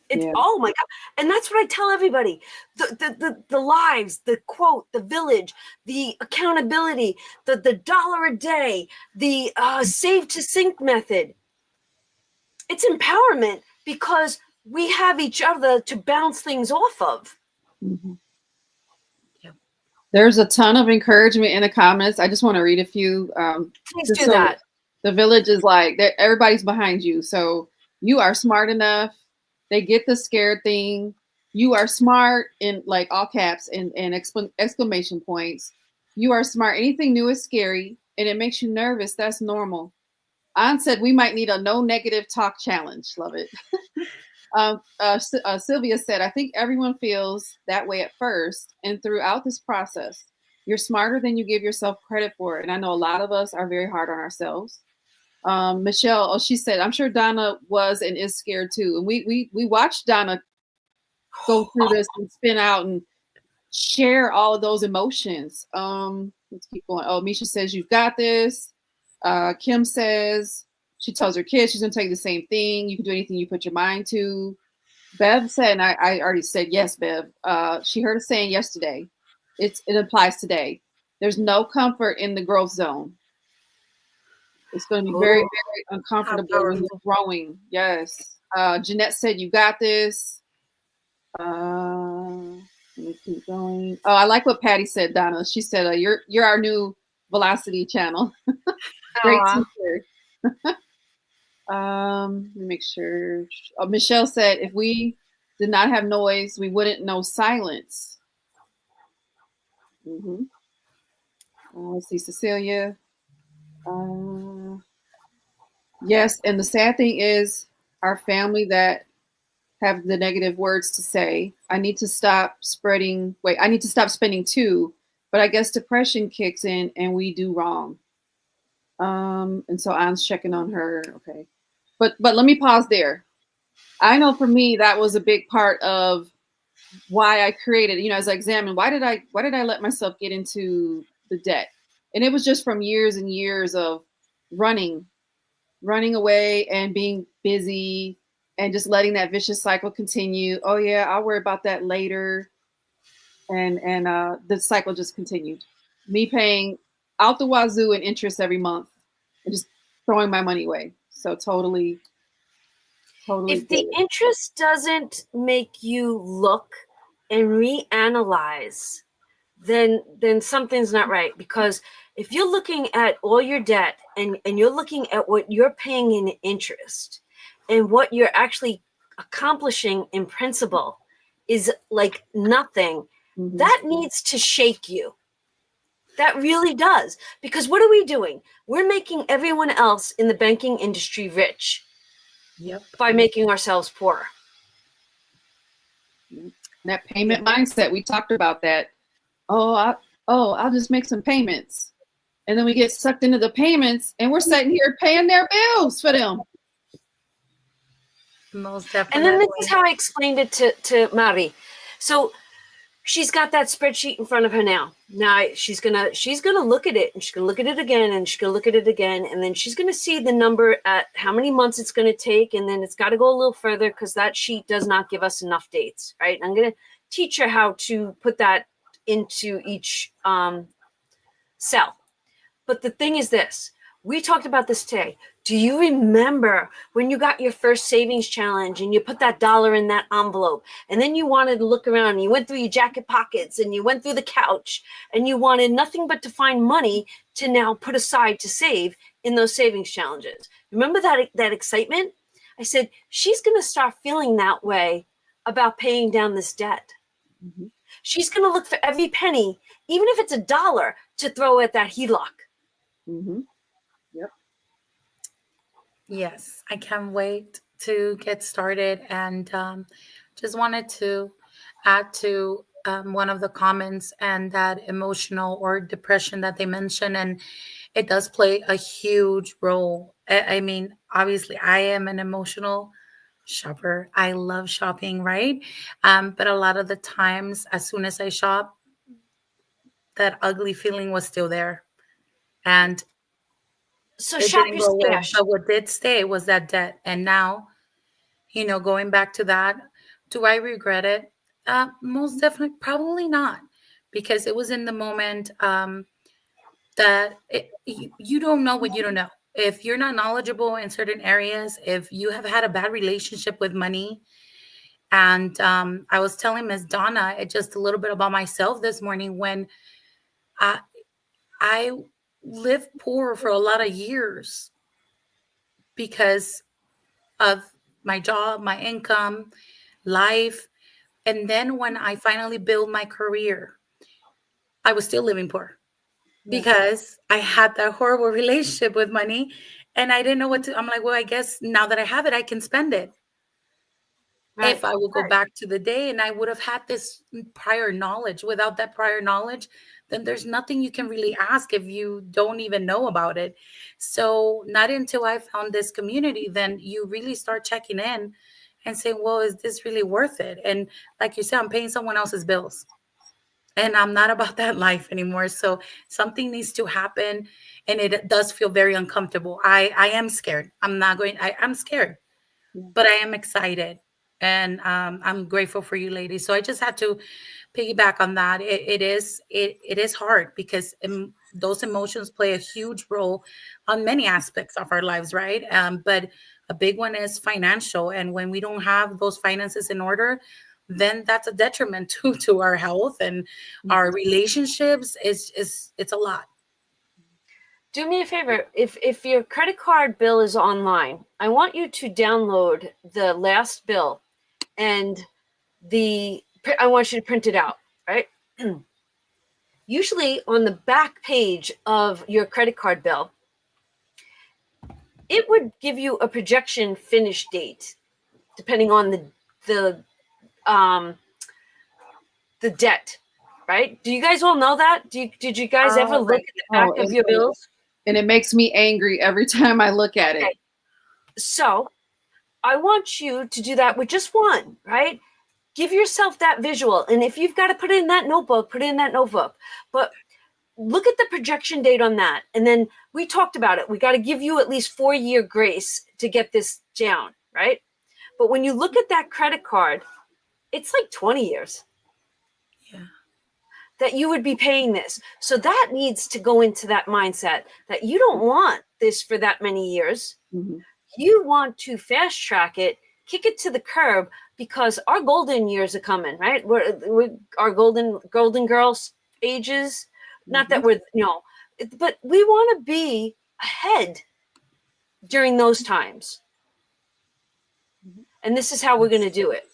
It's oh my God. And that's what I tell everybody. The lives, the quote, the village, the accountability, the $1 a day, the save to sync method. It's empowerment because we have each other to bounce things off of. Mm-hmm. There's a ton of encouragement in the comments. I just want to read a few. Please do that. The village is like, everybody's behind you. So you are smart enough. They get the scared thing. You are smart in like all caps and exclamation points. You are smart. Anything new is scary and it makes you nervous. That's normal. Ann said we might need a no negative talk challenge. Love it. Sylvia said, I think everyone feels that way at first and throughout this process. You're smarter than you give yourself credit for. And I know a lot of us are very hard on ourselves. Michelle, she said, I'm sure Donna was and is scared too. And we watched Donna go through this and spin out and share all of those emotions. Let's keep going. Oh, Misha says, you've got this. Kim says, she tells her kids she's going to tell you the same thing. You can do anything you put your mind to. Bev said, and I already said, yes, Bev. She heard a saying yesterday. It applies today. There's no comfort in the growth zone. It's going to be very, very uncomfortable when you're growing. Yes. Jeanette said, you got this. Let me keep going. Oh, I like what Patty said, Donna. She said, you're our new Velocity channel. Great teacher. Let me make sure. Michelle said, if we did not have noise, we wouldn't know silence. Mm-hmm. Let's see, Cecilia. Yes, and the sad thing is our family that have the negative words to say. I need to stop spending too, but I guess depression kicks in and we do wrong. And so I'm checking on her. Okay. But let me pause there. I know for me, that was a big part of why I created, as I examined, why did I let myself get into the debt? And it was just from years and years of running away and being busy and just letting that vicious cycle continue. Oh yeah, I'll worry about that later. And the cycle just continued. Me paying out the wazoo in interest every month and just throwing my money away. So totally. If the interest doesn't make you look and reanalyze, then something's not right. Because if you're looking at all your debt and you're looking at what you're paying in interest and what you're actually accomplishing in principle is like nothing, that needs to shake you. That really does. Because what are we doing? We're making everyone else in the banking industry rich. Yep. By making ourselves poorer. That payment mindset, we talked about that. I'll just make some payments. And then we get sucked into the payments and we're sitting here paying their bills for them. Most And definitely. then this is how I explained it to Mari. So she's got that spreadsheet in front of her now. Now she's gonna look at it, and she's gonna look at it again, and she's gonna look at it again, and then she's gonna see the number at how many months it's gonna take, and then it's got to go a little further because that sheet does not give us enough dates, right? And I'm gonna teach her how to put that into each cell. But the thing is this, we talked about this today. Do you remember when you got your first savings challenge and you put that dollar in that envelope and then you wanted to look around and you went through your jacket pockets and you went through the couch and you wanted nothing but to find money to now put aside to save in those savings challenges? Remember that excitement? I said, she's going to start feeling that way about paying down this debt. Mm-hmm. She's going to look for every penny, even if it's $1, to throw at that HELOC. Mm-hmm. Yep. Yes, I can't wait to get started. And just wanted to add to one of the comments and that emotional or depression that they mentioned. And it does play a huge role. I mean, obviously, I am an emotional shopper. I love shopping, right? But a lot of the times, as soon as I shop, that ugly feeling was still there. And so it shop didn't your go away. stash. But what did stay was that debt. And now, going back to that, do I regret it? Most definitely, probably not, because it was in the moment that you don't know what you don't know. If you're not knowledgeable in certain areas, if you have had a bad relationship with money, and I was telling Miss Donna just a little bit about myself this morning when I lived poor for a lot of years because of my job, my income, life. And then when I finally built my career, I was still living poor because I had that horrible relationship with money and I didn't know what to. I'm like, well, I guess now that I have it, I can spend it. Right. If I would go back to the day and I would have had this prior knowledge, without that prior knowledge, then there's nothing you can really ask if you don't even know about it. So not until I found this community, then you really start checking in and saying, well, is this really worth it? And like you said, I'm paying someone else's bills and I'm not about that life anymore. So something needs to happen. And it does feel very uncomfortable. I am scared. I'm scared, but I am excited. And I'm grateful for you ladies. So I just had to piggyback on that. It is hard because those emotions play a huge role on many aspects of our lives, right? But a big one is financial. And when we don't have those finances in order, then that's a detriment to our health and our relationships. It's a lot. Do me a favor. If your credit card bill is online, I want you to download the last bill and I want you to print it out, right? Usually on the back page of your credit card bill, it would give you a projection finish date, depending on the debt, right? Do you guys all know that? Did you guys ever look at the back of your bills? And it makes me angry every time I look at it. So I want you to do that with just one, right? Give yourself that visual. And if you've got to put it in that notebook, put it in that notebook. But look at the projection date on that. And then we talked about it. We got to give you at least 4-year grace to get this down, right? But when you look at that credit card, it's like 20 years. Yeah. That you would be paying this. So that needs to go into that mindset that you don't want this for that many years. Mm-hmm. You want to fast track it, kick it to the curb, because our golden years are coming, right? We're our golden girls ages. Mm-hmm. Not that we're, but we want to be ahead during those times. Mm-hmm. And this is how we're going to do it.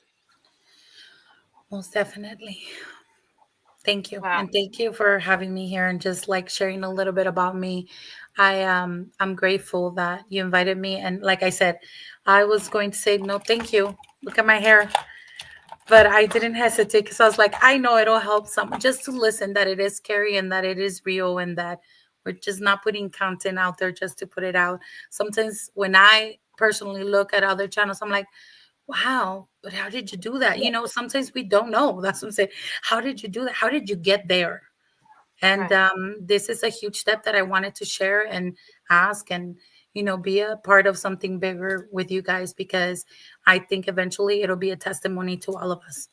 Most definitely. Thank you. Wow. And thank you for having me here and just like sharing a little bit about me. I'm grateful that you invited me. And like I said, I was going to say, no, thank you. Look at my hair. but I didn't hesitate because I was like, I know it'll help someone just to listen that it is scary and that it is real and that we're just not putting content out there just to put it out. Sometimes when I personally look at other channels, I'm like, wow, but how did you do that? Sometimes we don't know. That's what I'm saying. How did you do that? How did you get there? And Right. this is a huge step that I wanted to share and ask and, be a part of something bigger with you guys because I think eventually it'll be a testimony to all of us.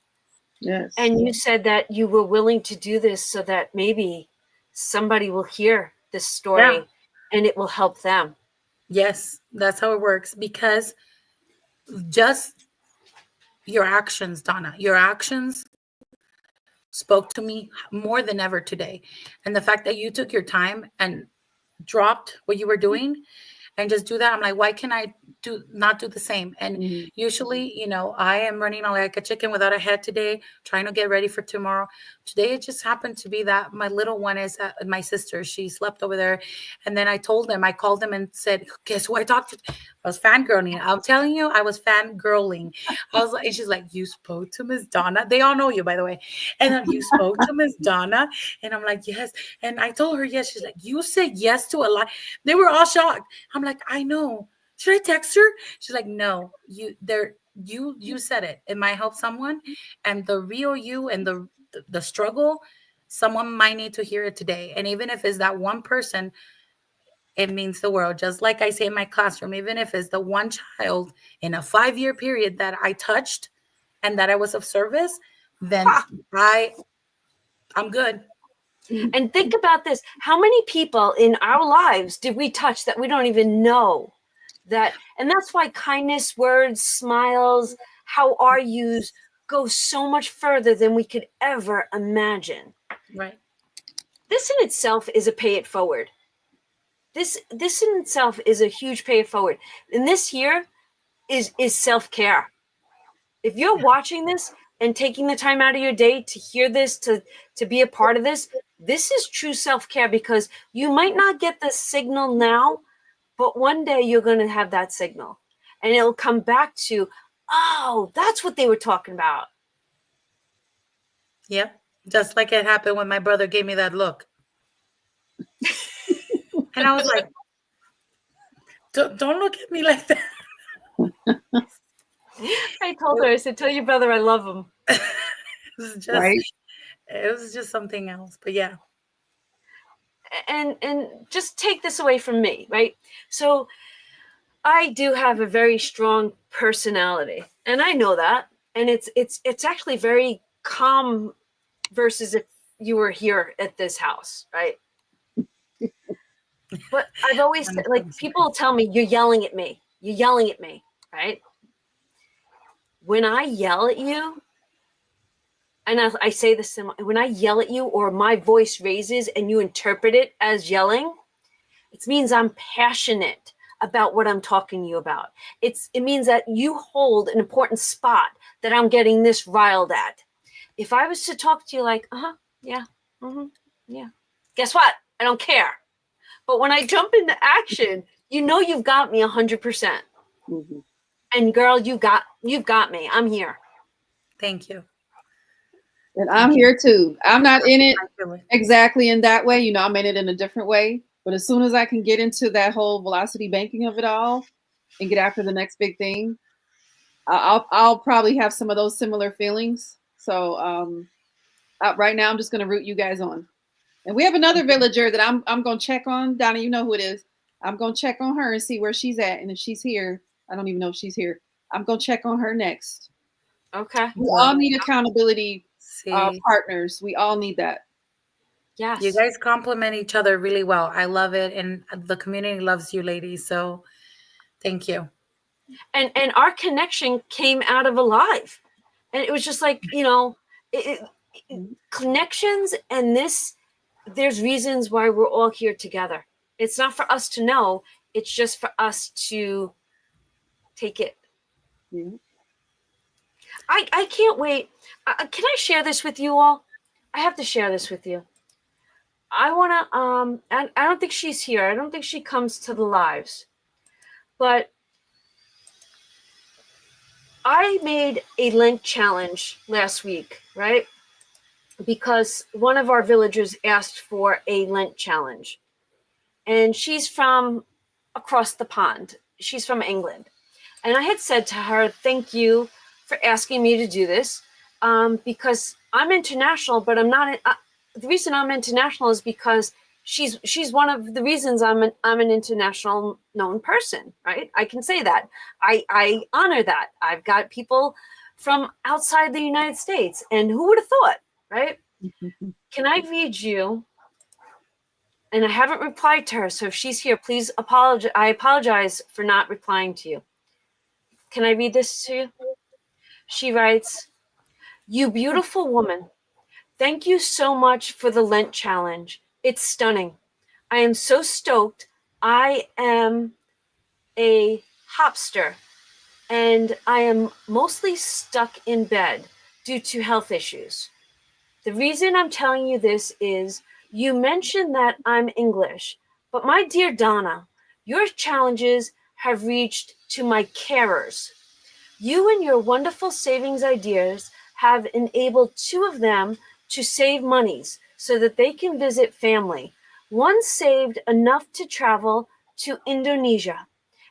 Yes. And you said that you were willing to do this so that maybe somebody will hear this story Yeah. and it will help them. Yes, that's how it works because just your actions, Donna, your actions spoke to me more than ever today. And the fact that you took your time and dropped what you were doing and just do that. I'm like, why can I not do the same? And Mhm. usually, I am running on like a chicken without a head today, trying to get ready for tomorrow. Today, it just happened to be that my little one is at my sister. She slept over there. And then I called them and said, guess who I talked to? I was fangirling. I'm telling you, I was fangirling. I was like, and she's like, you spoke to Miss Donna. They all know you, by the way. And then you spoke to Miss Donna. And I'm like, yes. And I told her, yes. She's like, you said yes to a lot. They were all shocked. I'm like, I know. Should I text her? She's like, no, you said it. It might help someone. And the real you and the struggle, someone might need to hear it today. And even if it's that one person, it means the world. Just like I say in my classroom, even if it's the one child in a 5-year period that I touched and that I was of service, then I'm good. And think about this. How many people in our lives did we touch that we don't even know? And that's why kindness, words, smiles, how are yous go so much further than we could ever imagine. Right. This in itself is a pay it forward. This in itself is a huge pay it forward. And this here is self-care. If you're watching this and taking the time out of your day to hear this, to be a part of this, this is true self-care because you might not get the signal now, but one day you're going to have that signal and it'll come back to, oh, that's what they were talking about. Yep. Just like it happened when my brother gave me that look. And I was like, don't look at me like that. I told her, I said, tell your brother I love him. Right. It was just something else. But yeah. And just take this away from me, right? So I do have a very strong personality, and I know that. And it's actually very calm versus if you were here at this house, right? But I've always like people tell me you're yelling at me. You're yelling at me, right? When I yell at you, and I say this, when I yell at you or my voice raises and you interpret it as yelling, it means I'm passionate about what I'm talking to you about. It means that you hold an important spot that I'm getting this riled at. If I was to talk to you like, yeah, yeah, guess what? I don't care. But when I jump into action, you've got me 100%. Mm-hmm. And girl, you've got me. I'm here. Thank you. And I'm here too. I'm not in it exactly in that way. I'm in it in a different way. But as soon as I can get into that whole velocity banking of it all and get after the next big thing, I'll probably have some of those similar feelings. So right now, I'm just going to root you guys on. And we have another villager that I'm going to check on. Donna, you know who it is. I'm going to check on her and see where she's at. And if she's here, I don't even know if she's here. I'm going to check on her next. Okay. We all need accountability partners. We all need that. Yes. You guys complement each other really well. I love it. And the community loves you ladies. So thank you. And our connection came out of Alive. And it was just like, connections and there's reasons why we're all here together. It's not for us to know. It's just for us to take it. Yeah. I can't wait. Can I share this with you all? I have to share this with you. I want to, and I don't think she's here. I don't think she comes to the lives. But I made a Lent challenge last week, right? Because one of our villagers asked for a Lent challenge. And she's from across the pond. She's from England. And I had said to her, thank you for asking me to do this, because I'm international, but I'm not. The reason I'm international is because she's one of the reasons I'm an international known person, right? I can say that. I honor that. I've got people from outside the United States, and who would have thought, right? Can I read you? And I haven't replied to her, so if she's here, please apologize. I apologize for not replying to you. Can I read this to you? She writes, "You beautiful woman, thank you so much for the Lent challenge. It's stunning. I am so stoked. I am a hopster and I am mostly stuck in bed due to health issues. The reason I'm telling you this is you mentioned that I'm English, but my dear Donna, your challenges have reached to my carers. You and your wonderful savings ideas have enabled two of them to save monies so that they can visit family. One saved enough to travel to Indonesia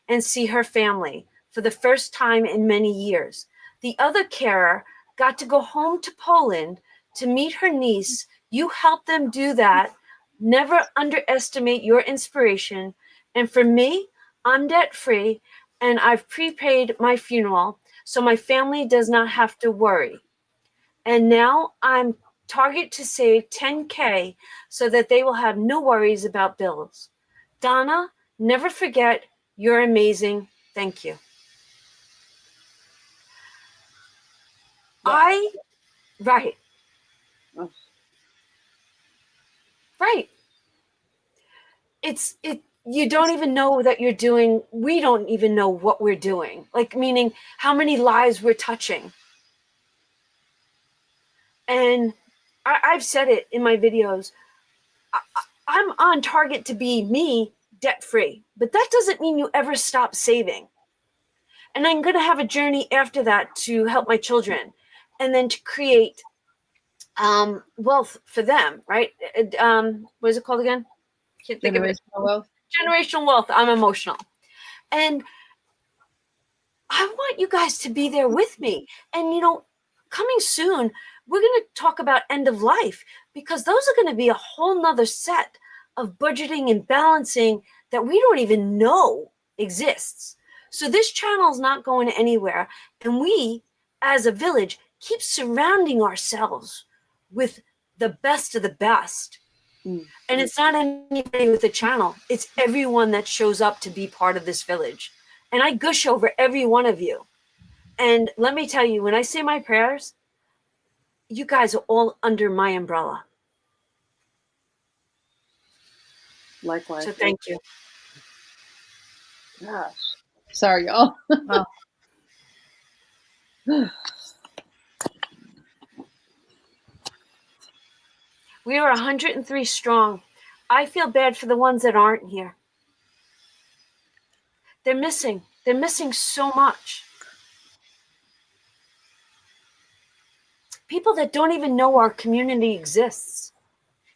and see her family for the first time in many years. The other carer got to go home to Poland to meet her niece. You helped them do that. Never underestimate your inspiration. And for me, I'm debt free and I've prepaid my funeral so my family does not have to worry. And now I'm target to save 10K so that they will have no worries about bills. Donna, never forget, you're amazing. Thank you." Wow. Right. Oh. Right. You don't even know that you're doing, we don't even know what we're doing. Like, meaning how many lives we're touching. And I've said it in my videos. I'm on target to be me, debt free, but that doesn't mean you ever stop saving. And I'm going to have a journey after that to help my children and then to create wealth for them, right? What is it called again? Can't think of it. Generational wealth. Generational wealth. I'm emotional. And I want you guys to be there with me. And, coming soon, we're going to talk about end of life because those are going to be a whole nother set of budgeting and balancing that we don't even know exists. So this channel is not going anywhere. And we, as a village, keep surrounding ourselves with the best of the best. And it's not anybody with a channel. It's everyone that shows up to be part of this village. And I gush over every one of you. And let me tell you, when I say my prayers, you guys are all under my umbrella. Likewise. So thank you. Gosh. Sorry, y'all. Wow. We are 103 strong. I feel bad for the ones that aren't here. They're missing. They're missing so much. People that don't even know our community exists.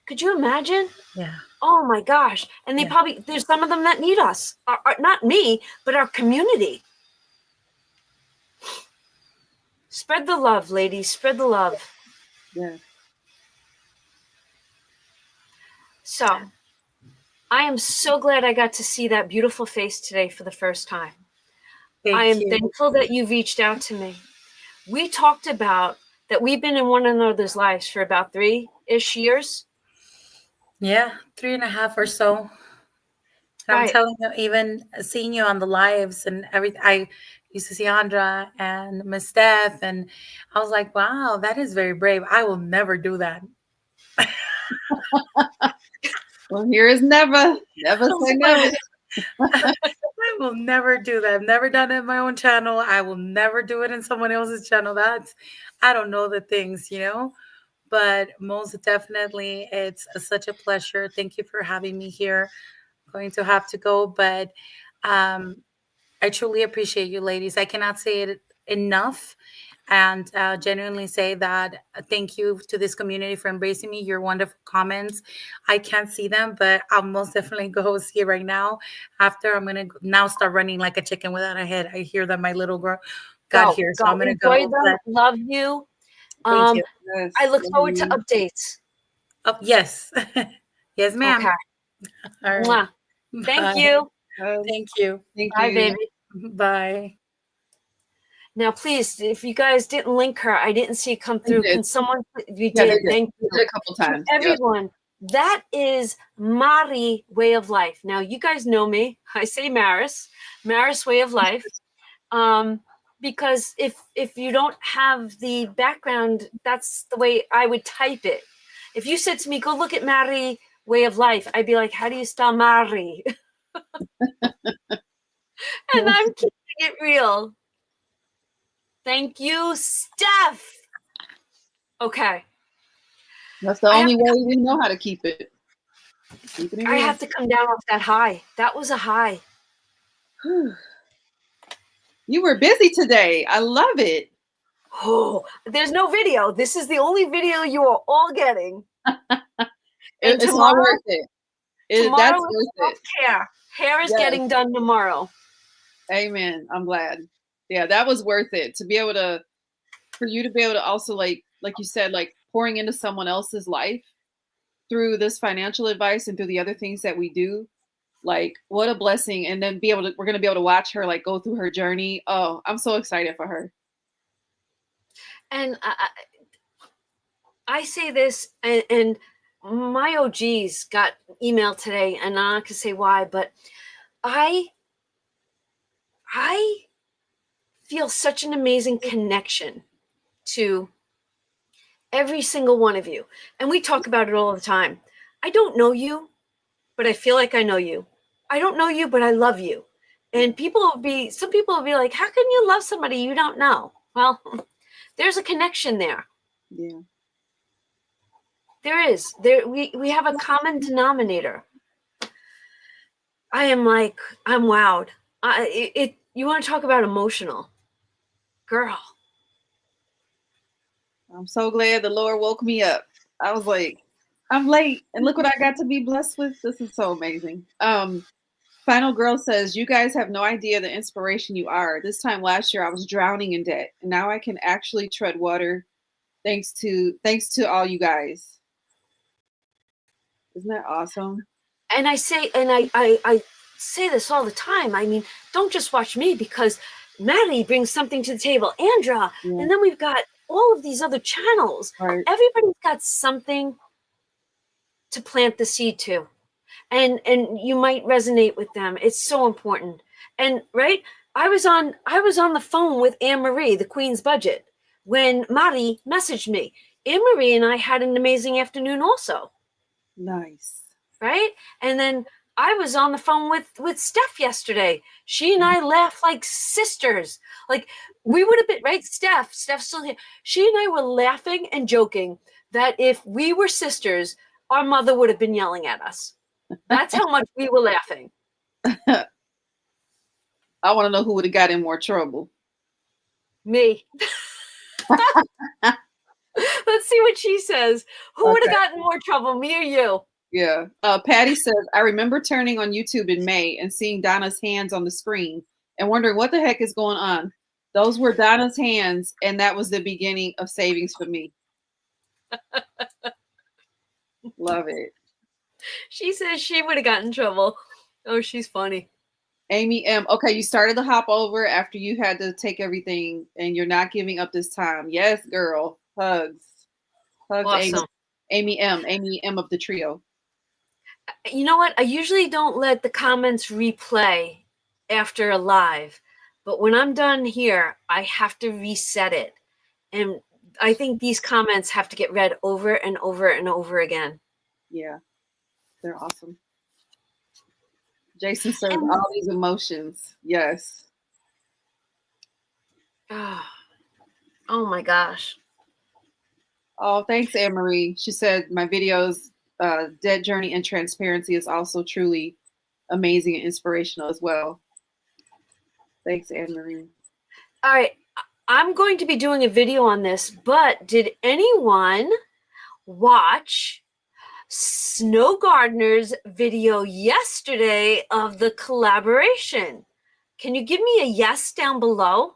Could you imagine? Yeah. Oh my gosh. And they Yeah. probably, there's some of them that need us. Not me, but our community. Spread the love, ladies. Spread the love. Yeah. So, I am so glad I got to see that beautiful face today for the first time. Thank I am you. thankful that you reached out to me. We talked about that we've been in one another's lives for about 3-ish years. Yeah, 3.5 or so. And I'm Right. telling you, even seeing you on the lives and everything, I used to see Andra and Miss Steph, and I was like, wow, that is very brave. I will never do that. Well, here is never. Never say never. I will never do that. I've never done it in my own channel. I will never do it in someone else's channel. I don't know the things, but most definitely it's such a pleasure. Thank you for having me here. I'm going to have to go, but I truly appreciate you ladies. I cannot say it enough, and genuinely say that thank you to this community for embracing me. Your wonderful comments. I can't see them, but I'll most definitely go see it right now. After, I'm going to now start running like a chicken without a head. I hear that my little girl got Go, here, so go, I'm going to enjoy go. them. Love you. Thank you. Yes, I look love forward to you. updates. Oh, yes. Yes, ma'am. Okay. All right. Mwah. Thank Bye. you. Thank you. Thank Bye, you. baby. Bye. Now, please, if you guys didn't link her, I didn't see it come They through. did. Can someone? You Yeah, they did. did. Thank They you. did a couple To times. Yeah. everyone, that is Mari way of life. Now, you guys know me. I say Maris way of life. Because if you don't have the background, that's the way I would type it. If you said to me, go look at Mari way of life, I'd be like, how do you spell Mari? And I'm keeping it real. Thank you, Steph. Okay. That's the only way we know how to keep it. Keeping it I real. have to come down off that high. That was a high. You were busy today. I love it. Oh, there's no video. This is the only video you are all getting. And It's all worth it. That's tomorrow is worth it. self-care. Hair is Yes. getting done tomorrow. Amen. I'm glad. Yeah, that was worth it. To be able to, for you to be able to also like you said, like pouring into someone else's life through this financial advice and through the other things that we do. Like, what a blessing. And then we're going to be able to watch her like go through her journey. Oh, I'm so excited for her. And I say this, and my OGs got email today, and I'm not gonna say why, but I feel such an amazing connection to every single one of you. And we talk about it all the time. I don't know you, but I feel like I know you. I don't know you, but I love you. And some people will be like, how can you love somebody you don't know? Well, there's a connection there. Yeah. There is. We have a common denominator. I'm wowed. You want to talk about emotional, girl. I'm so glad the Lord woke me up. I was like, I'm late, and look what I got to be blessed with. This is so amazing. Final Girl says, you guys have no idea the inspiration you are. This time last year, I was drowning in debt, and now I can actually tread water thanks to all you guys. Isn't that awesome? And I say this all the time. I mean, don't just watch me, because Maddie brings something to the table, Andra, Yeah. and then we've got all of these other channels. Right. Everybody's got something to plant the seed to. And you might resonate with them. It's so important. And right, I was on the phone with Anne Marie, the Queen's Budget, when Mari messaged me. Anne Marie and I had an amazing afternoon also. Nice. Right? And then I was on the phone with Steph yesterday. She and I laughed like sisters. Like we would have been, right? Steph's still here. She and I were laughing and joking that if we were sisters, our mother would have been yelling at us. That's how much we were laughing. I want to know who would have got in more trouble. Me. Let's see what she says. Who would have gotten more trouble, me or you? Yeah. Patty says, I remember turning on YouTube in May and seeing Donna's hands on the screen and wondering what the heck is going on. Those were Donna's hands, and that was the beginning of savings for me. Love it. She says she would have gotten in trouble. Oh, she's funny. Amy M. Okay, you started to hop over after you had to take everything, and you're not giving up this time. Yes, girl. Hugs. Hugs, Awesome. Amy M. Amy M of the trio. You know what? I usually don't let the comments replay after a live, but when I'm done here, I have to reset it. And I think these comments have to get read over and over and over again. Yeah, they're awesome. Jason says all these emotions. Yes. Oh my gosh. Oh, thanks, Anne Marie. She said my videos, Dead Journey and Transparency, is also truly amazing and inspirational as well. Thanks, Anne Marie. All right. I'm going to be doing a video on this, but did anyone watch Snow Gardener's video yesterday of the collaboration? Can you give me a yes down below?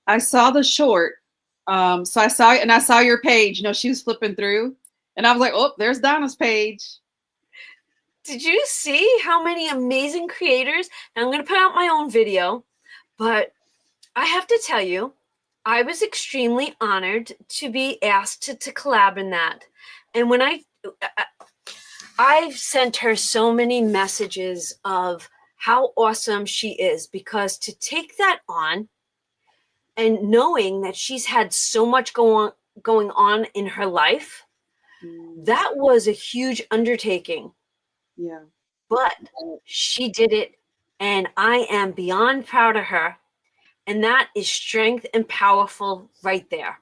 I saw the short. So I saw it, and I saw your page. You know, she was flipping through, and I was like, "Oh, there's Donna's page." Did you see how many amazing creators? Now I'm going to put out my own video, but I have to tell you, I was extremely honored to be asked to collab in that. And when I've sent her so many messages of how awesome she is, because to take that on and knowing that she's had so much going on in her life, that was a huge undertaking. Yeah. But she did it, and I am beyond proud of her. And that is strength and powerful right there.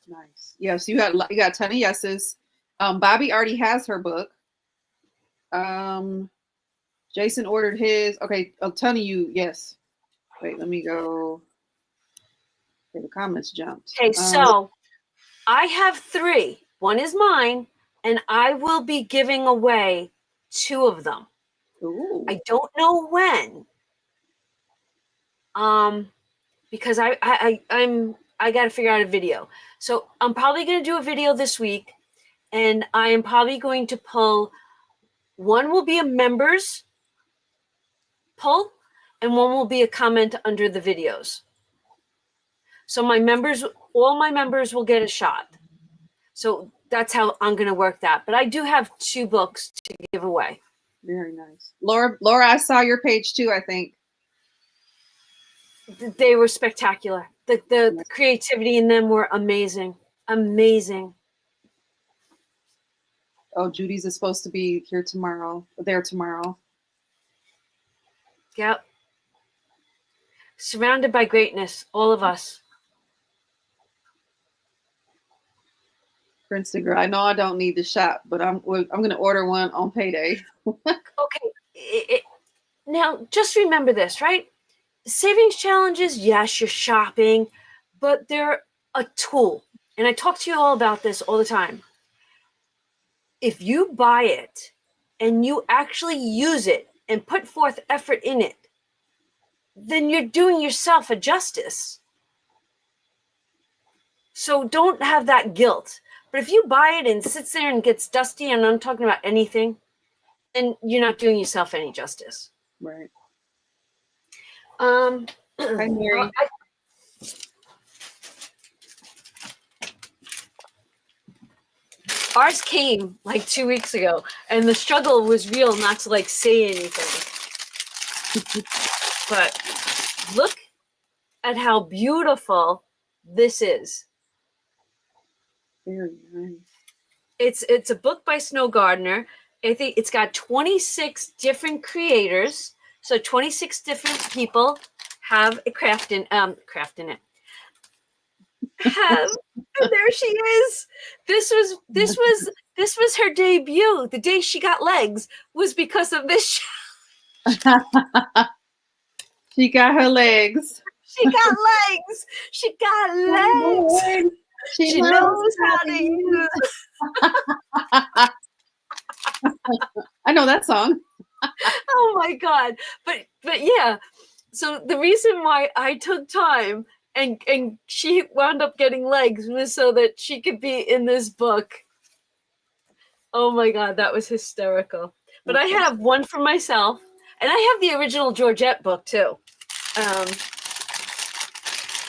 Nice. Yes, you got a ton of yeses. Bobby already has her book. Jason ordered his. Okay, a ton of you. Yes. Wait, let me go. Okay, the comments jumped. Okay, so I have 3. One is mine, and I will be giving away 2 of them. Ooh. I don't know when. Because I got to figure out a video. So I'm probably going to do a video this week, and I am probably going to pull. One will be a members pull, and one will be a comment under the videos. So all my members will get a shot. So that's how I'm going to work that. But I do have 2 books to give away. Very nice. Laura, I saw your page too, I think. They were spectacular. The creativity in them were amazing. Amazing. Oh, Judy's is supposed to be here tomorrow. There tomorrow. Yep. Surrounded by greatness, all of us. Princeton girl, I know I don't need the shop, but I'm going to order one on payday. Okay. Now, just remember this, right? Savings challenges, yes, you're shopping, but they're a tool. And I talk to you all about this all the time. If you buy it and you actually use it and put forth effort in it, then you're doing yourself a justice. So don't have that guilt. But if you buy it and it sits there and gets dusty, and I'm talking about anything, then you're not doing yourself any justice. Right. Hi, Mary. Ours came like 2 weeks ago, and the struggle was real not to like say anything. But look at how beautiful this is. Very nice. It's a book by Snow Gardener. I think it's got 26 different creators. So 26 different people have a craft in it. And there she is. This was her debut. The day she got legs was because of this. She got her legs. She got legs. She got legs. She knows how to use. I know that song. Oh my God. But yeah. So the reason why I took time and she wound up getting legs was so that she could be in this book. Oh my God, that was hysterical. But I have one for myself, and I have the original Georgette book too.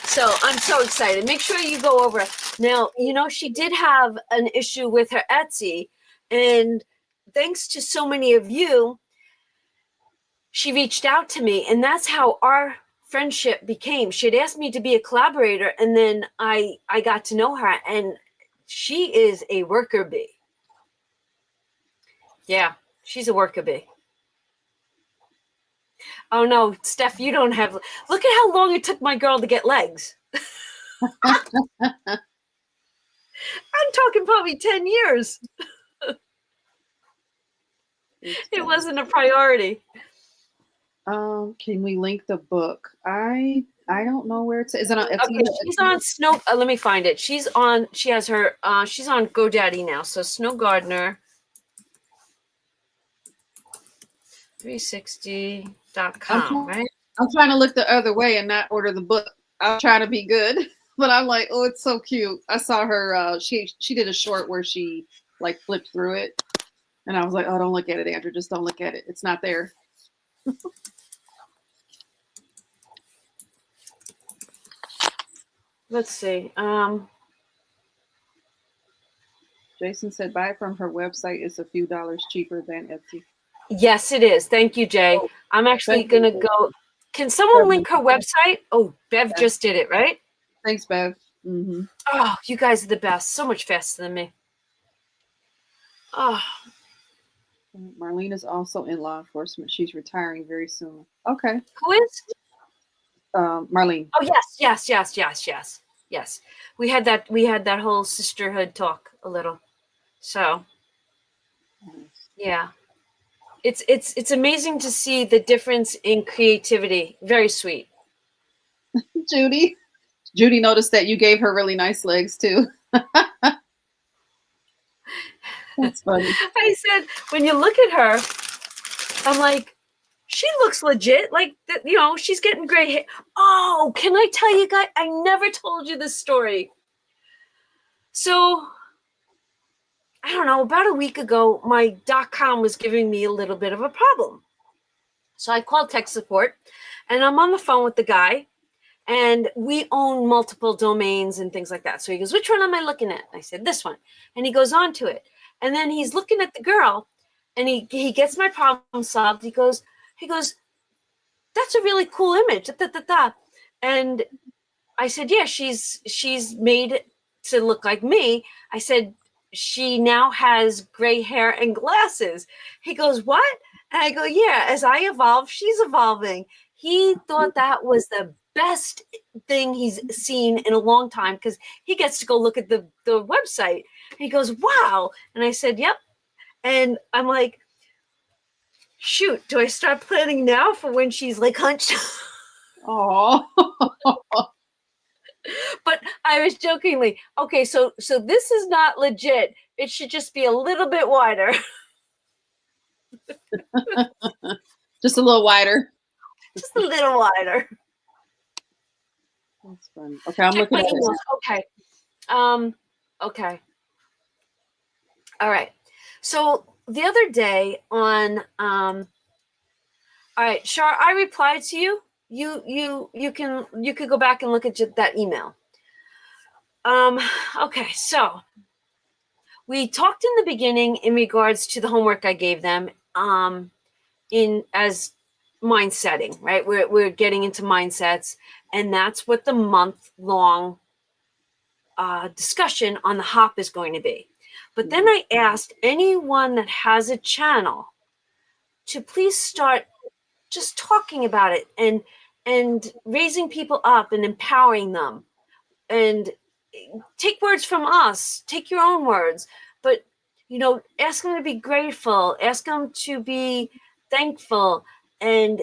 So I'm so excited. Make sure you go over. Now, you know, she did have an issue with her Etsy, and thanks to so many of you, she reached out to me, and that's how our friendship became. She had asked me to be a collaborator, and then I got to know her, and she is a worker bee. Yeah, she's a worker bee. Oh no, Steph, you don't have. Look at how long it took my girl to get legs. I'm talking probably 10 years. It wasn't a priority. Can we link the book? I I don't know where it's. Is it on Etsy? Okay, she's on Snow. Let me find it. She's on. She has her. She's on GoDaddy now. So Snow Gardener 360.com, right? I'm trying to look the other way and not order the book. I'm trying to be good, but I'm like, oh, it's so cute. I saw her. She did a short where she like flipped through it, and I was like, oh, don't look at it, Andrew. Just don't look at it. It's not there. Let's see. Jason said buy it from her website. It's a few dollars cheaper than Etsy. Yes, it is. Thank you, Jay. I'm actually going to go. Can someone link her website? Oh, Bev just did it, right? Thanks, Bev. Mm-hmm. Oh, you guys are the best. So much faster than me. Oh. Marlene is also in law enforcement. She's retiring very soon. Okay. Who is? Marlene. Oh, yes. We had that whole sisterhood talk a little. So, yeah. It's amazing to see the difference in creativity. Very sweet. Judy noticed that you gave her really nice legs too. That's funny. I said, when you look at her, I'm like, she looks legit. Like, she's getting gray hair. Oh, can I tell you guys? I never told you this story. So, I don't know, about a week ago, my .com was giving me a little bit of a problem. So I called tech support, and I'm on the phone with the guy, and we own multiple domains and things like that. So he goes, which one am I looking at? I said, this one. And he goes on to it. And then he's looking at the girl, and he gets my problem solved. He goes, that's a really cool image. Da, da, da, da. And I said, yeah, she's made to look like me. I said, she now has gray hair and glasses. He goes, what? And I go, yeah, as I evolve, she's evolving. He thought that was the best thing he's seen in a long time because he gets to go look at the website. And he goes, wow. And I said, yep. And I'm like, shoot, do I start planning now for when she's like hunched? Oh. But I was jokingly, okay, so this is not legit. It should just be a little bit wider. Just a little wider. Just a little wider. That's funny. Okay, I'm looking at it. Okay. Okay. All right. So the other day on all right, Shar, I replied to you. You could go back and look at that email. Okay, so we talked in the beginning in regards to the homework I gave them in as mind setting, right? We're getting into mindsets, and that's what the month-long discussion on the hop is going to be. But then I asked anyone that has a channel to please start just talking about it and raising people up and empowering them, and take words from us, take your own words, but ask them to be grateful, ask them to be thankful, and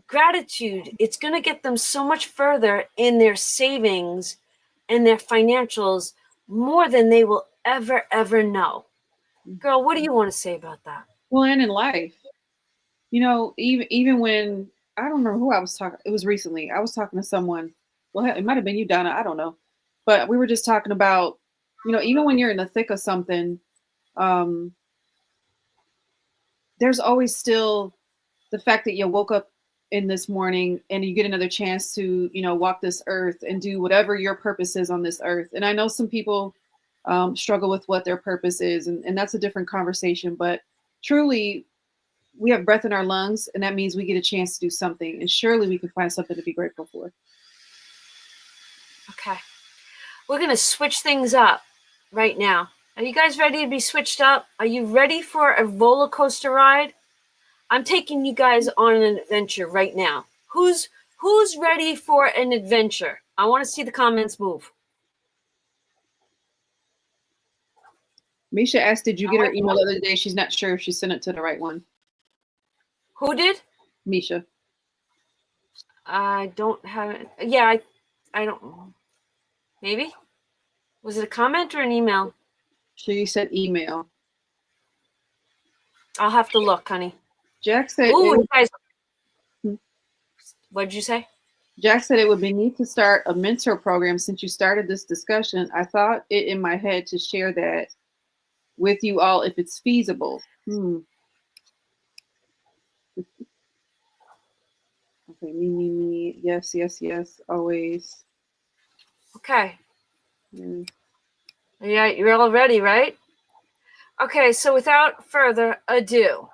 gratitude. It's going to get them so much further in their savings and their financials, more than they will ever know. Girl, what do you want to say about that? Well, and in life, even when, I don't remember who I was talking, it was recently, I was talking to someone, well, it might have been you, Donna, I don't know, but we were just talking about, even when you're in the thick of something, there's always still the fact that you woke up in this morning and you get another chance to, walk this earth and do whatever your purpose is on this earth. And I know some people struggle with what their purpose is, and that's a different conversation, but truly, we have breath in our lungs, and that means we get a chance to do something, and surely we can find something to be grateful for. Okay. We're going to switch things up right now. Are you guys ready to be switched up? Are you ready for a roller coaster ride? I'm taking you guys on an adventure right now. Who's ready for an adventure? I want to see the comments move. Misha asked, did you get her email the other day? She's not sure if she sent it to the right one. Who did? Misha. I don't have it. Yeah, I don't. Maybe? Was it a comment or an email? She said email. I'll have to look, honey. Jack said. Ooh, you guys. Hmm. What'd you say? Jack said it would be neat to start a mentor program since you started this discussion. I thought it in my head to share that with you all if it's feasible. Okay, me. Yes, always. Okay. Yeah. Yeah, you're all ready, right? Okay, so without further ado,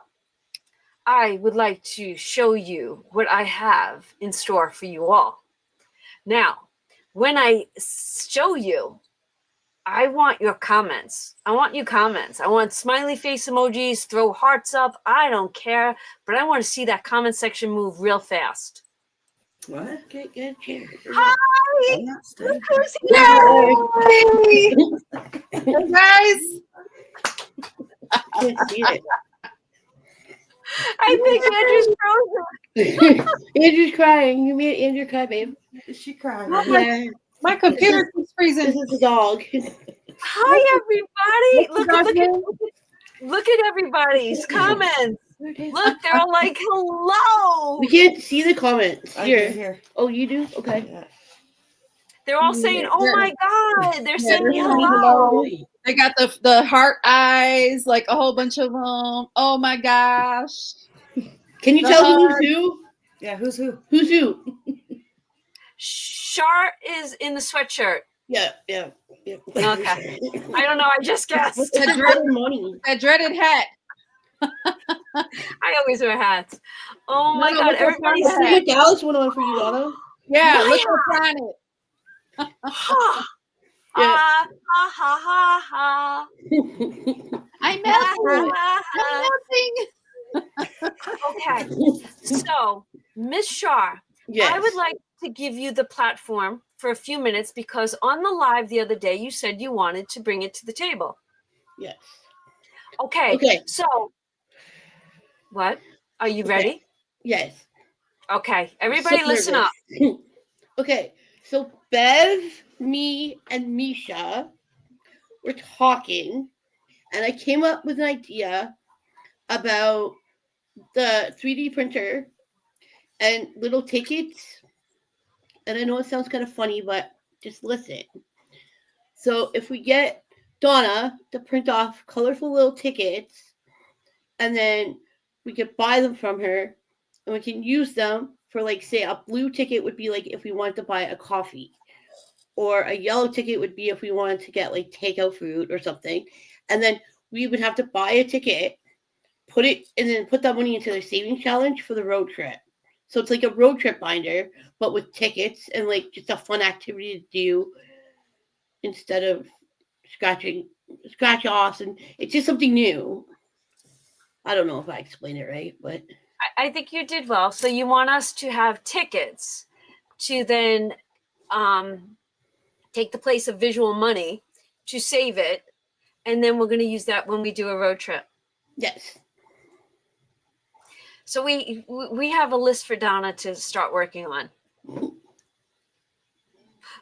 I would like to show you what I have in store for you all. Now, when I show you, I want your comments. I want you comments. I want smiley face emojis, throw hearts up. I don't care, but I want to see that comment section move real fast. What? Get here. Hi! I'm not Look staying. who's here! Hey guys! Can't see it. I think Andrew's frozen. Andrew's crying. You made Andrew cry, babe. Is she crying? Yeah. My computer keeps freezing. This is the dog. Hi, everybody. Look at everybody's comments. Look, they're all like, hello. We can't see the comments. I Here. do here. Oh, you do? Okay. Yeah. They're all saying, oh my God. They're saying they're hello. They got the heart eyes, like a whole bunch of them. Oh my gosh. Can you tell who's who? Yeah, who's who? Who's who? Shar is in the sweatshirt. Yeah. Okay. I don't know. I just guessed. That dreaded money. That dreaded hat. I always wear hats. Oh my No, God. look Everybody's what's on saying, Dallas went on for you, Donna. Yeah, look what's on it. ha, Yeah. ha, ha, ha, ha. I'm melting. Okay. So, Miss Shar, Yes. I would like to give you the platform for a few minutes because on the live the other day, you said you wanted to bring it to the table. Yes. Okay. Okay. So, what? Are you ready? Yes. Okay. Everybody So listen up. nervous. Okay. So Bev, me, and Misha were talking, and I came up with an idea about the 3D printer and little tickets. And I know it sounds kind of funny, but just listen. So if we get Donna to print off colorful little tickets, and then we could buy them from her, and we can use them for, like, say, a blue ticket would be like if we wanted to buy a coffee, or a yellow ticket would be if we wanted to get like takeout food or something. And then we would have to buy a ticket, put it, and then put that money into the savings challenge for the road trip. So it's like a road trip binder, but with tickets and like just a fun activity to do instead of scratch offs, and it's just something new. I don't know if I explained it right, but I think you did well. So you want us to have tickets to then take the place of visual money to save it, and then we're going to use that when we do a road trip. yes. So we have a list for Donna to start working on.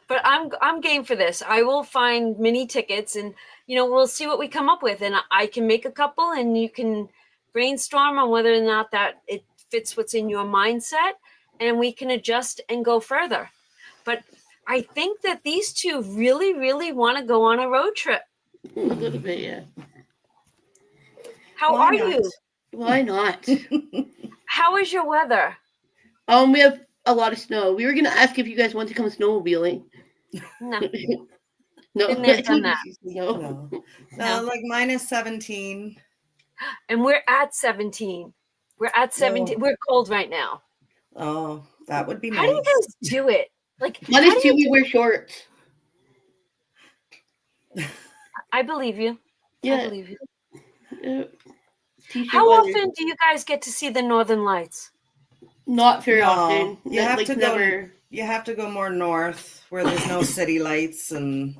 But I'm game for this. I will find mini tickets, and we'll see what we come up with, and I can make a couple, and you can brainstorm on whether or not that it fits what's in your mindset, and we can adjust and go further. But I think that these two really, really want to go on a road trip. A little bit, yeah. How Why are not? you? Why not? How is your weather? We have a lot of snow. We were gonna ask if you guys want to come snowmobiling. No, No, Been there, done that. No. No, like -17. and we're at 17. We're at 17. Oh. We're cold right now. Oh, that would be How do you nice. guys do it? Like, Mine how is do too. We wear shorts. I believe you. I Yeah. believe you. T-shirt How weather. often do you guys get to see the Northern Lights? Not very No, often. you have Like, to never. go. You have to go more north where there's no city lights and.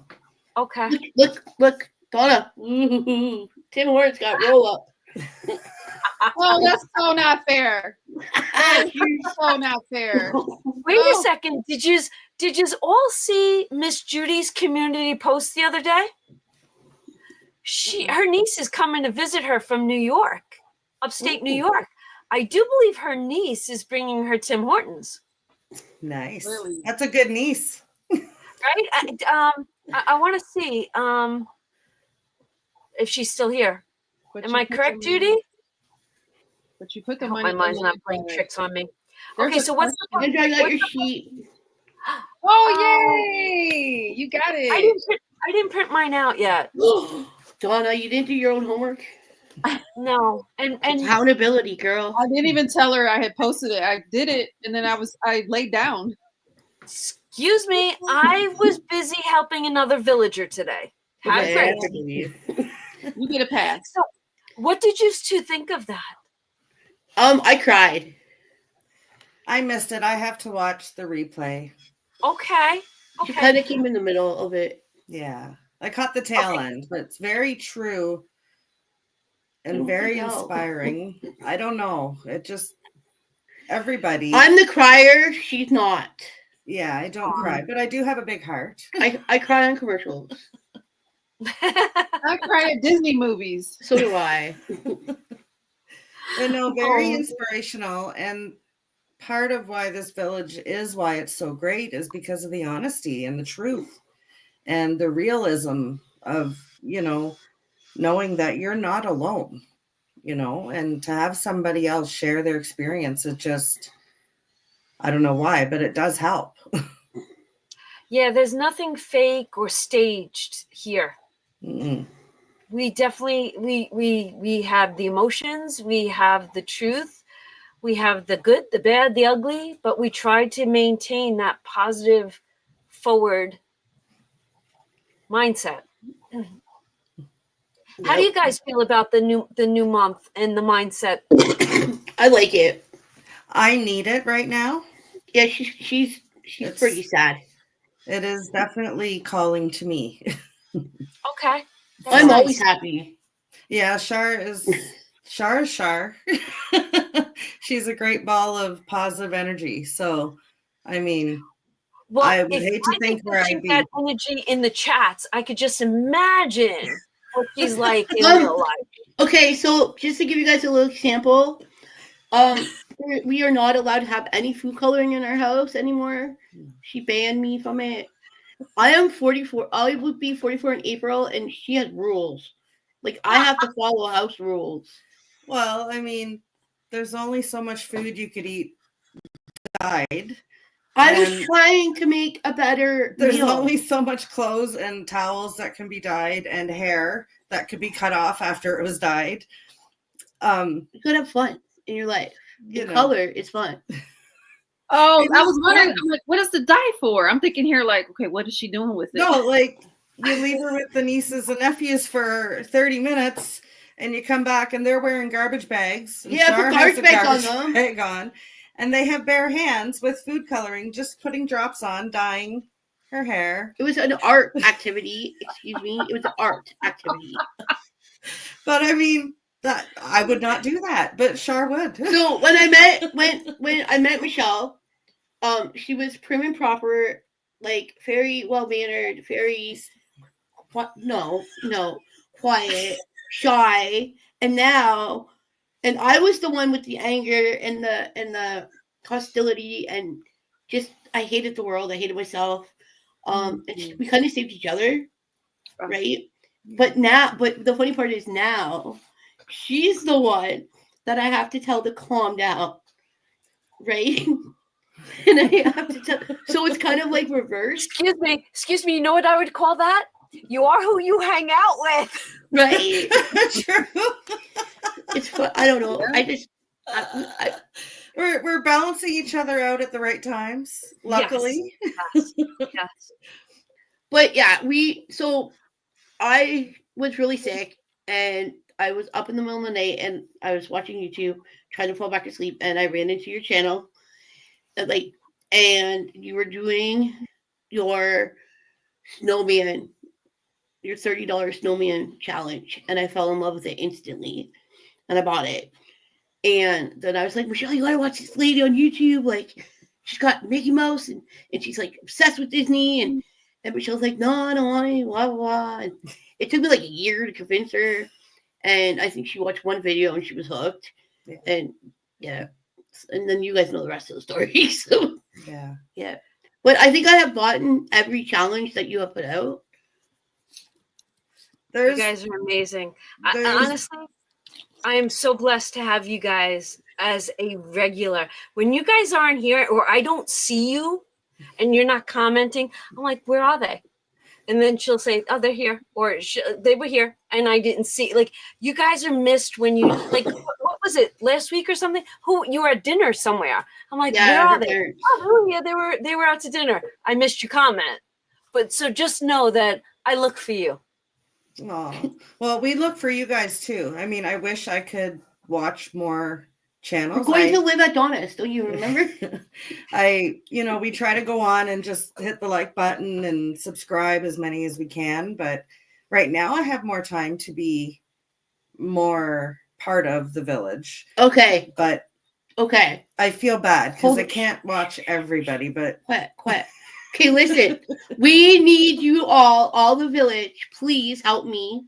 Okay. Look, Donna. Ooh, Tim Hortons got roll up. Oh, that's so not fair. That is so not fair. Wait a Oh. second. Did you all see Miss Judy's community post the other day? Her niece is coming to visit her from New York, upstate New York. I do believe her niece is bringing her Tim Hortons. Nice. Really? That's a good niece. Right? I want to see if she's still here. But Am you I put correct, the money- Judy? But you put I the hope money. my mind's in not the playing card. tricks on me. There's Okay, a so what's the question. And I got what's your the- sheet. Oh, yay! You got it. I didn't print mine out yet. Donna, you didn't do your own homework? No. And Accountability, girl. I didn't even tell her I had posted it. I did it, and then I laid down. excuse me, I was busy helping another villager today. Have Okay, I grace. have to believe. You get a pass. So, what did you two think of that? I cried. I missed it. I have to watch the replay. Okay. She Okay. kind of came in the middle of it. Yeah. I caught the tail end, but it's very true and very No. inspiring. I don't know. It just everybody. I'm the crier. She's not. Yeah, I don't cry, but I do have a big heart. I cry on commercials. I cry at Disney movies. So do I. But no, very Oh. inspirational. And part of why this village is why it's so great is because of the honesty and the truth and the realism of, knowing that you're not alone, and to have somebody else share their experience. It just, I don't know why, but it does help. Yeah, there's nothing fake or staged here. Mm-mm. We definitely we have the emotions, we have the truth, we have the good, the bad, the ugly, but we try to maintain that positive forward mindset. How do you guys feel about the new month and the mindset? I like it. I need it right now. Yeah, she's It's- pretty sad. It is definitely calling to me. Okay. I'm Nice. always happy. Yeah, Shar is Shar. She's a great ball of positive energy. So, I mean, Well, I would if hate to I think could where keep I'd be. that energy in the chats, I could just imagine what she's like in Um, real life. Okay, so just to give you guys a little example, we are not allowed to have any food coloring in our house anymore. She banned me from it. I am 44. I would be 44 in April, and she has rules. Like I have to follow house rules. Well, I mean, there's only so much food you could eat dyed. I was And trying to make a better There's meal. only so much clothes and towels that can be dyed and hair that could be cut off after it was dyed. You could have fun in your life. You know. Color is fun. Oh, It I is was wondering, fun. I'm like, what is the dye for? I'm thinking here, like, okay, what is she doing with it? No, like you leave her with the nieces and nephews for 30 minutes and you come back and they're wearing garbage bags. And Yeah, put Shar has garbage a bags on garbage them. bag on. And they have bare hands with food coloring, just putting drops on, dyeing her hair. It was an art activity. Excuse me. It was an art activity. But I mean, that I would not do that, but Shar would. So when I met Michelle, she was prim and proper, like very well mannered, very quiet, shy, and I was the one with the anger and the hostility and just I hated the world, I hated myself. And we kind of saved each other, right? But the funny part is now she's the one that I have to tell to calm down, right? And I have to tell. So it's kind of like reversed, Excuse me. You know what I would call that? You are who you hang out with. right? True. It's fun. I don't know. We're balancing each other out at the right times, luckily. Yes. Yes. But yeah, so I was really sick and I was up in the middle of the night and I was watching YouTube trying to fall back to sleep and I ran into your channel and you were doing your snowman, your $30 snowman challenge, and I fell in love with it instantly and I bought it. And then I was like, Michelle, you gotta watch this lady on YouTube. Like, she's got Mickey Mouse and she's like obsessed with Disney and Michelle's like, no, I don't want it, blah, blah, blah. And it took me like a year to convince her. And I think she watched one video and she was hooked. Yeah. And yeah. And then you guys know the rest of the story. So yeah. But I think I have bought every challenge that you have put out. You guys are amazing. Honestly, I am so blessed to have you guys as a regular. When you guys aren't here or I don't see you and you're not commenting, I'm like, where are they? And then she'll say, oh, they're here. Or they were here and I didn't see. Like, you guys are missed when you, like, what was it, last week or something? You were at dinner somewhere. I'm like, where are they? Oh, yeah, they were out to dinner. I missed your comment. But so just know that I look for you. Oh, well, we look for you guys too. I mean, I wish I could watch more channels. We're going to live at Donna's, don't you remember? We try to go on and just hit the like button and subscribe as many as we can. But right now I have more time to be more part of the village. Okay. But okay. I feel bad because I can't watch everybody, but quiet. Okay, listen. We need you all the village. Please help me.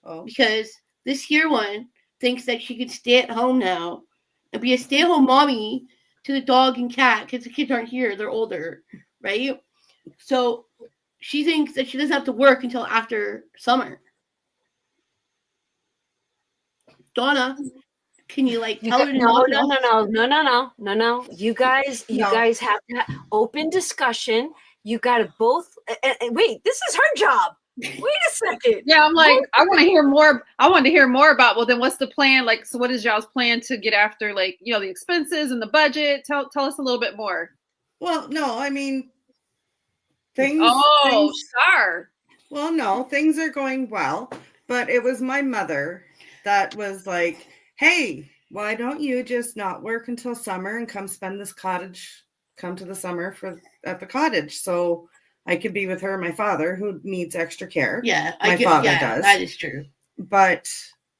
Oh. Because this here one thinks that she could stay at home now and be a stay-at-home mommy to the dog and cat because the kids aren't here. They're older, right? So she thinks that she doesn't have to work until after summer. Donna, can you tell her to No. You guys have that open discussion. You got to both. And wait, this is her job. Wait a second. Yeah, I'm like, I want to hear more. I want to hear more about. Well, then, what's the plan? Like, so what is y'all's plan to get after, like, the expenses and the budget? Tell us a little bit more. Well, no, I mean, things. Sure. Well, no, things are going well, but it was my mother that was like, hey, why don't you just not work until summer and come spend this cottage, come to the summer at the cottage. So I could be with her and my father who needs extra care. Yeah, my father does. That is true. But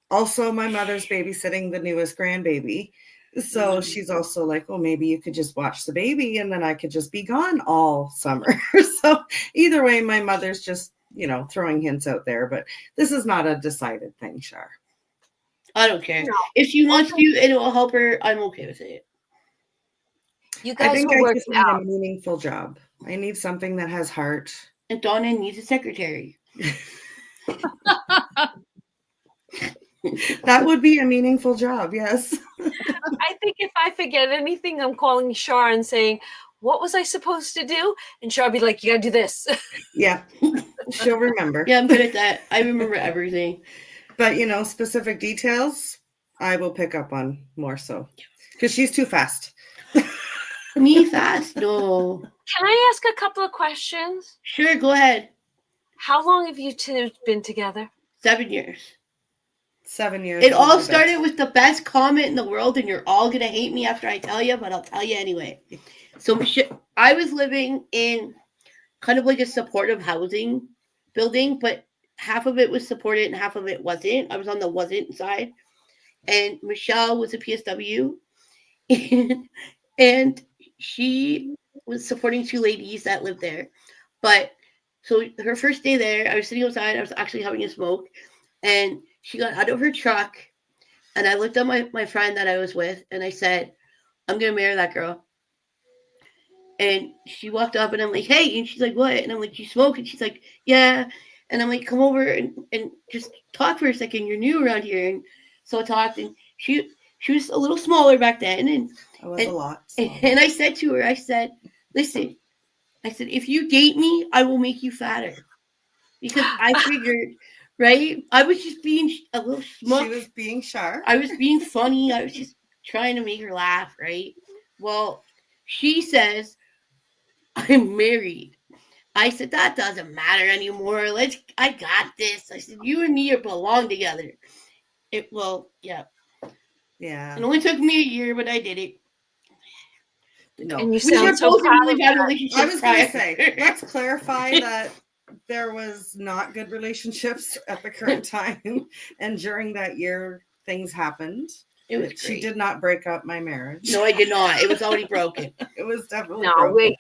also my mother's babysitting the newest grandbaby. So she's also like, well, maybe you could just watch the baby and then I could just be gone all summer. So either way, my mother's just, throwing hints out there, but this is not a decided thing, Shar. I don't care. No. If she wants to and it will help her, I'm okay with it. You guys will work just need a meaningful job. I need something that has heart. And Donna needs a secretary. That would be a meaningful job, yes. I think if I forget anything, I'm calling Shar and saying, what was I supposed to do? And Shar will be like, you got to do this. Yeah, she'll remember. Yeah, I'm good at that. I remember everything. But, specific details, I will pick up on more so. Because she's too fast. Me fast? No. Can I ask a couple of questions? Sure, go ahead. How long have you two been together? 7 years. 7 years. It all started with the best comment in the world, and you're all going to hate me after I tell you, but I'll tell you anyway. So I was living in kind of like a supportive housing building, but half of it was supported and half of it wasn't. I was on the wasn't side. And Michelle was a PSW. And she was supporting two ladies that lived there. But so her first day there, I was sitting outside. I was actually having a smoke. And she got out of her truck. And I looked at my friend that I was with. And I said, I'm going to marry that girl. And she walked up and I'm like, hey. And she's like, what? And I'm like, you smoke? And she's like, yeah. And I'm like, come over and just talk for a second. You're new around here. And so I talked. And she was a little smaller back then. And I was a lot smaller. And I said to her, I said, listen, if you date me, I will make you fatter. Because I figured, right? I was just being a little smuck. She was being sharp. I was being funny. I was just trying to make her laugh, right? Well, she says, I'm married. I said, that doesn't matter anymore. I got this. I said, you and me belong together. Yeah. Yeah. It only took me a year, but I did it. No. And you sound so proud of that. I was going to say, let's clarify that there was not good relationships at the current time. And during that year, things happened. It was great. She did not break up my marriage. No, I did not. It was already broken. It was definitely No, broken. wait.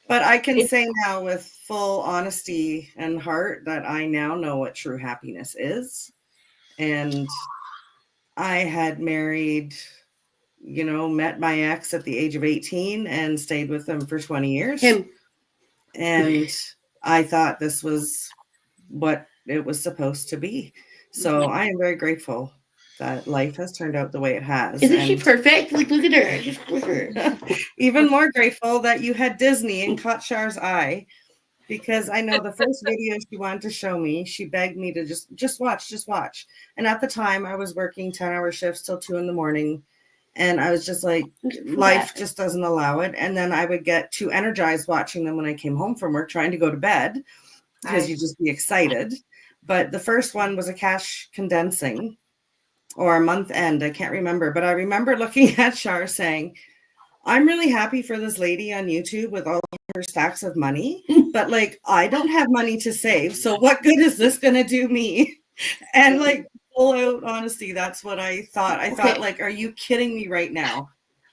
But I can say now with full honesty and heart that I now know what true happiness is. And I had married, met my ex at the age of 18 and stayed with him for 20 years. Him. And I thought this was what it was supposed to be. So I am very grateful that life has turned out the way it has. Isn't she perfect? Like, look at her. Just look at her. Even more grateful that you had Disney and caught Char's eye, because I know the first video she wanted to show me, she begged me to just watch. And at the time I was working 10-hour shifts till 2 a.m. And I was just like, life just doesn't allow it. And then I would get too energized watching them when I came home from work, trying to go to bed, because you just be excited. But the first one was a cash condensing or a month end. I can't remember. But I remember looking at Char saying, I'm really happy for this lady on YouTube with all her stacks of money, but like, I don't have money to save. So what good is this going to do me? And like, full out honesty, that's what I thought. I thought, like, are you kidding me right now?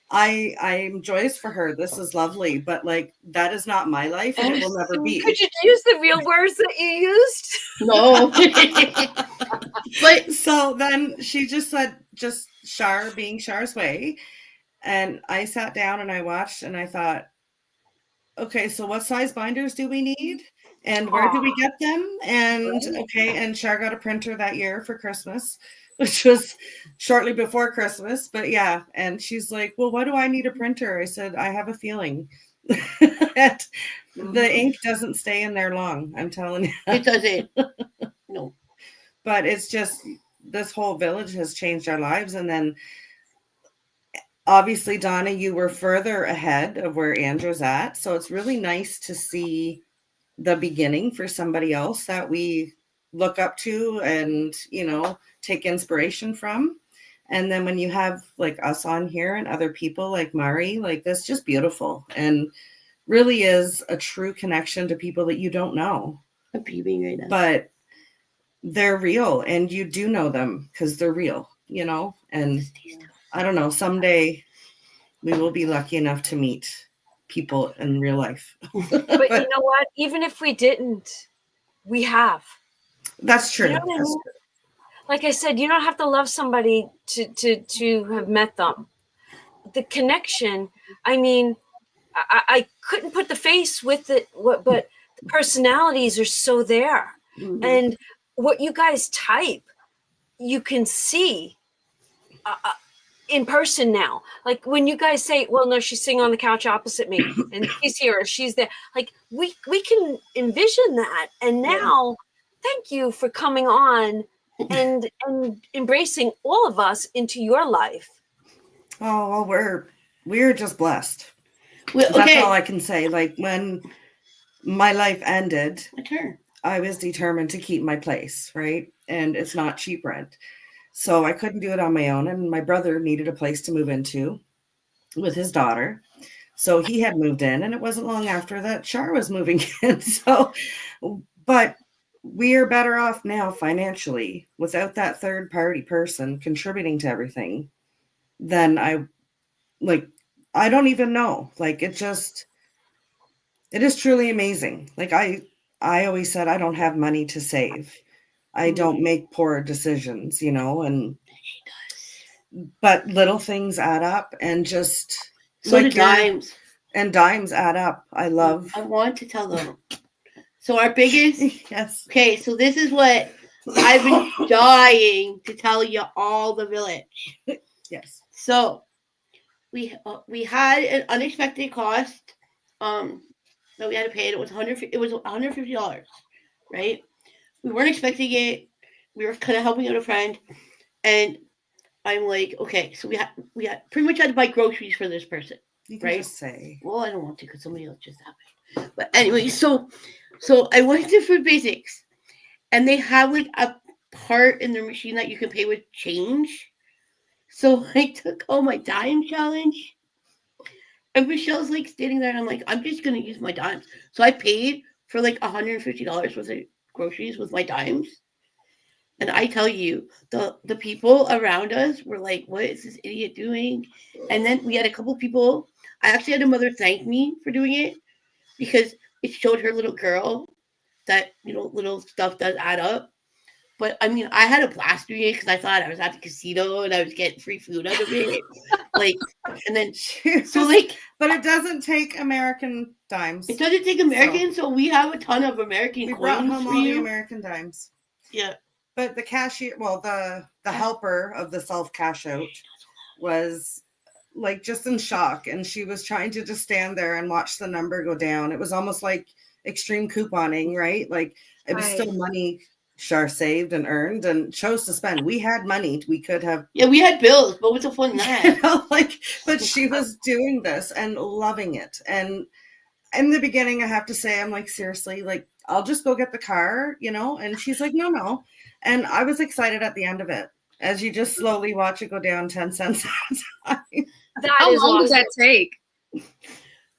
I'm joyous for her. This is lovely, but like, that is not my life, and it will never be. Could you use the real words that you used? No. But so then she just said, just Char being Char's way. And I sat down and I watched and I thought, okay, so what size binders do we need? And where do we get them? And okay, and Char got a printer that year for Christmas, which was shortly before Christmas. But yeah, and she's like, well, why do I need a printer? I said, I have a feeling that the ink doesn't stay in there long. I'm telling you. It doesn't. No. But it's just, this whole village has changed our lives. And then obviously, Donna, you were further ahead of where Andrew's at. So it's really nice to see the beginning for somebody else that we look up to and, take inspiration from. And then when you have like us on here and other people like Mari, like, that's just beautiful and really is a true connection to people that you don't know. I'm peeping right now. But they're real, and you do know them because they're real, and I don't know, someday we will be lucky enough to meet people in real life. But you know what? Even if we didn't, we have. That's true. You know what I mean? Like I said, you don't have to love somebody to have met them. The connection, I mean, I couldn't put the face with it, but the personalities are so there. Mm-hmm. And what you guys type, you can see in person now. Like when you guys say, well, no, she's sitting on the couch opposite me and she's here or she's there. Like we can envision that. And now, thank you for coming on and embracing all of us into your life. Oh, well, we're just blessed. Well, okay. That's all I can say. Like when my life ended, I was determined to keep my place, right? And it's not cheap rent. So I couldn't do it on my own. And my brother needed a place to move into with his daughter. So he had moved in, and it wasn't long after that Char was moving in. So, but we are better off now financially without that third party person contributing to everything than I don't even know. Like, it is truly amazing. Like I always said, I don't have money to save. I don't make poor decisions, but little things add up, and just so like dimes add up. I want to tell them. So our biggest, yes. Okay, so this is what I've been dying to tell you all the village. Yes. So we had an unexpected cost that we had to pay. It was $150, right? We weren't expecting it. We were kind of helping out a friend, and I'm like, okay, so we had pretty much had to buy groceries for this person. You can just say. Well, I don't want to because somebody else just happened. But anyway, so I went to Food Basics, and they have like a part in their machine that you can pay with change. So I took all my dime challenge, and Michelle's like standing there, and I'm like, I'm just gonna use my dimes. So I paid for like $150 worth of groceries with my dimes. And I tell you, the people around us were like, "What is this idiot doing?" And then we had a couple people. I actually had a mother thank me for doing it because it showed her little girl that little stuff does add up. But I mean, I had a blast doing it because I thought I was at the casino and I was getting free food out of it. Like, and then so like, but it doesn't take American dimes. it doesn't take American, so we have a ton of American We coins brought home for all the you. American dimes. Yeah. But the cashier, well, the helper of the self cash out was like just in shock, and she was trying to just stand there and watch the number go down. It was almost like extreme couponing, right? Like it was still money Char saved and earned and chose to spend. We had money. We could have. Yeah, we had bills, but what's the fun in that? But she was doing this and loving it. And in the beginning, I have to say, I'm like, seriously, like, I'll just go get the car, And she's like, no. And I was excited at the end of it as you just slowly watch it go down 10 cents at a time. How long did that take?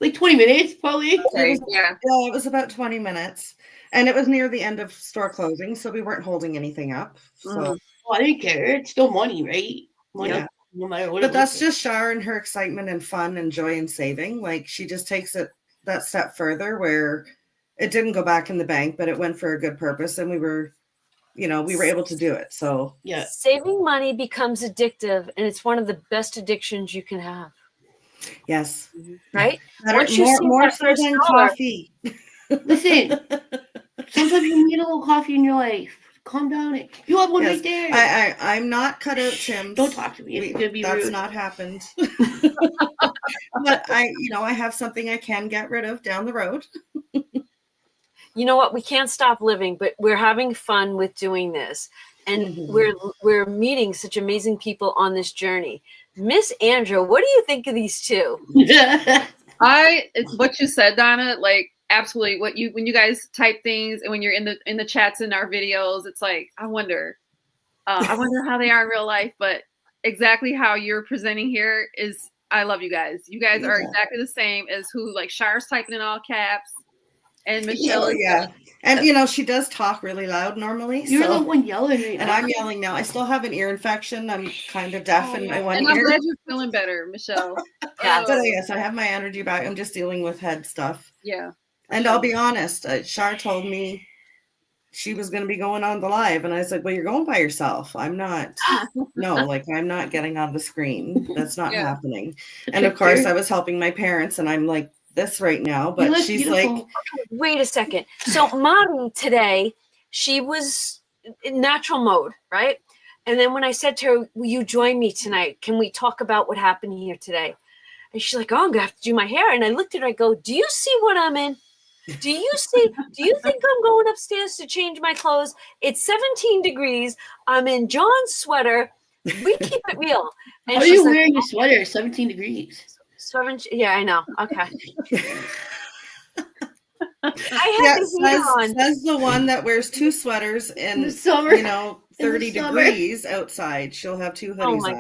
Like 20 minutes, probably. Okay, It was about 20 minutes. And it was near the end of store closing, so we weren't holding anything up. So I didn't care. It's still money, right? Money, yeah. No matter what. But that's just Char and her excitement and fun and joy and saving. Like she just takes it that step further where it didn't go back in the bank, but it went for a good purpose, and we were able to do it. So yeah, saving money becomes addictive, and it's one of the best addictions you can have. Yes, right. Once more so than coffee. Listen, sometimes you need a little coffee in your life. Calm down. You have one right there. I'm not cut out, Tim. Don't talk to me. That's rude. Not happened. But I have something I can get rid of down the road. You know what? We can't stop living, but we're having fun with doing this. And we're meeting such amazing people on this journey. Miss Andrew, what do you think of these two? It's what you said, Donna. Like absolutely, when you guys type things and when you're in the chats in our videos, it's like I wonder how they are in real life. But exactly how you're presenting here is, I love you guys. You guys are exactly the same as who like Char's typing in all caps. And Michelle, and she does talk really loud normally. You're the one yelling right and now. I'm yelling now. I still have an ear infection. I'm kind of deaf in my one ear. I'm glad you're feeling better, Michelle. But yes, I have my energy back. I'm just dealing with head stuff. Yeah. And I'll be honest, Char told me she was going to be going on the live, and I was like, "Well, you're going by yourself. I'm not. No, like I'm not getting on the screen. That's not happening." And of course, I was helping my parents, and I'm like this right now, but she's beautiful. Like, wait a second. So Mommy today, she was in natural mode, right? And then when I said to her, will you join me tonight? Can we talk about what happened here today? And she's like, oh, I'm gonna have to do my hair. And I looked at her, I go, do you see what I'm in? Do you think I'm going upstairs to change my clothes? It's 17 degrees. I'm in John's sweater. We keep it real. And how are you wearing your sweater? 17 degrees. Yeah, I know. Okay. I have the heat on. Says the one that wears two sweaters in the summer, 30 degrees outside. She'll have two hoodies on. Oh my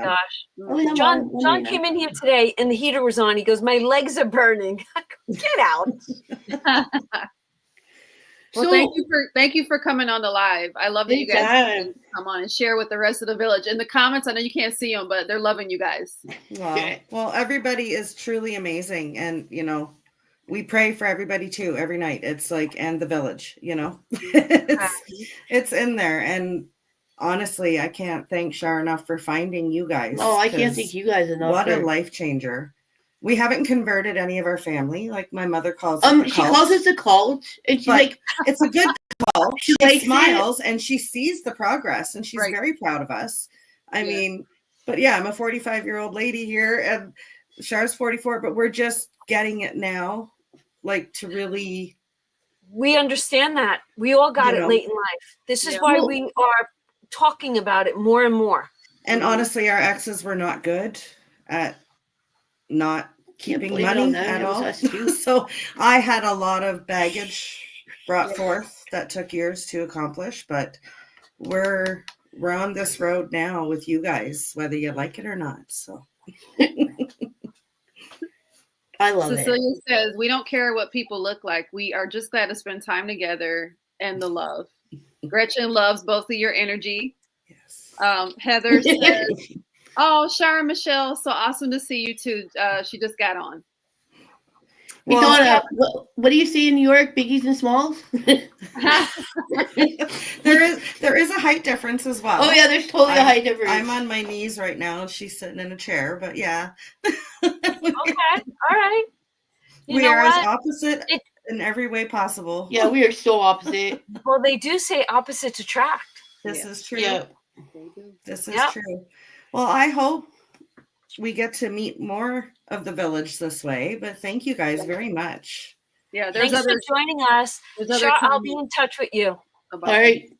gosh. John came in here today and the heater was on. He goes, my legs are burning. Get out. Well, thank you for coming on the live. I love that you guys come on and share with the rest of the village. In the comments, I know you can't see them, but they're loving you guys. Well, everybody is truly amazing, and we pray for everybody too every night. It's like, and the village, it's in there. And honestly, I can't thank Char enough for finding you guys. Oh, I can't thank you guys enough. What a life changer. We haven't converted any of our family. Like my mother calls it she calls us a cult. And she's like, it's a good cult. She smiles and she sees the progress and she's very proud of us. I mean, but yeah, I'm a 45-year-old lady here and Char's 44, but we're just getting it now. Like to really. We understand that. We all got it late in life. This is why we are talking about it more and more. And honestly, our exes were not good at not keeping money at all. So I had a lot of baggage brought forth that took years to accomplish, but we're on this road now with you guys, whether you like it or not. So I love it. Cecilia says, we don't care what people look like. We are just glad to spend time together and the love. Gretchen loves both of your energy. Yes. Heather says, "Oh, Shara Michelle, so awesome to see you too." She just got on. Hey, Well, Donna, what do you see in New York? Biggies and smalls? there is a height difference as well. Oh yeah, there's totally a height difference. I'm on my knees right now. She's sitting in a chair, but yeah. Okay. All right. We are as opposite in every way possible. Yeah, we are so opposite. Well, they do say opposites attract. This is true. Yeah. This is true. Well, I hope we get to meet more of the village this way, but thank you guys very much. Yeah, thanks for joining us. Sure, I'll be in touch with you. All right.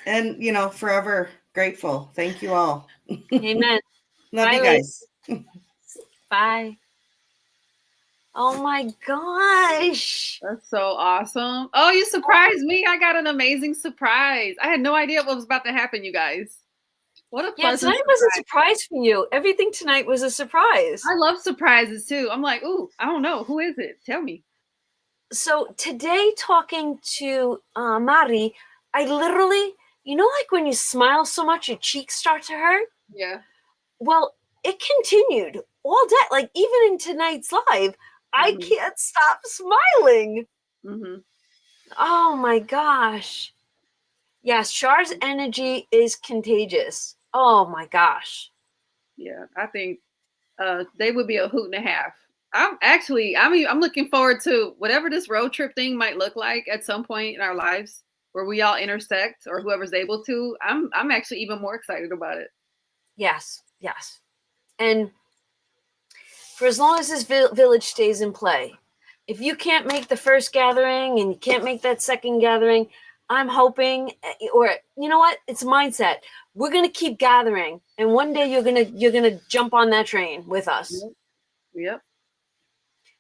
And, forever grateful. Thank you all. Amen. Love Bye, you guys. Bye. Oh my gosh. That's so awesome. Oh, you surprised me. I got an amazing surprise. I had no idea what was about to happen, you guys. What a pleasant tonight was a surprise for you. Everything tonight was a surprise. I love surprises too. I'm like, ooh, I don't know. Who is it? Tell me. So today, talking to Mari, I literally, like when you smile so much, your cheeks start to hurt? Yeah. Well, it continued all day. Like even in tonight's live, I can't stop smiling. Mm-hmm. Oh my gosh. Yes, Char's energy is contagious. Oh my gosh. Yeah, I think they would be a hoot and a half. I'm looking forward to whatever this road trip thing might look like at some point in our lives where we all intersect or whoever's able to. I'm actually even more excited about it. Yes. And for as long as this village stays in play, if you can't make the first gathering and you can't make that second gathering, I'm hoping, or you know what? It's mindset. We're gonna keep gathering, and one day you're gonna jump on that train with us. Yep.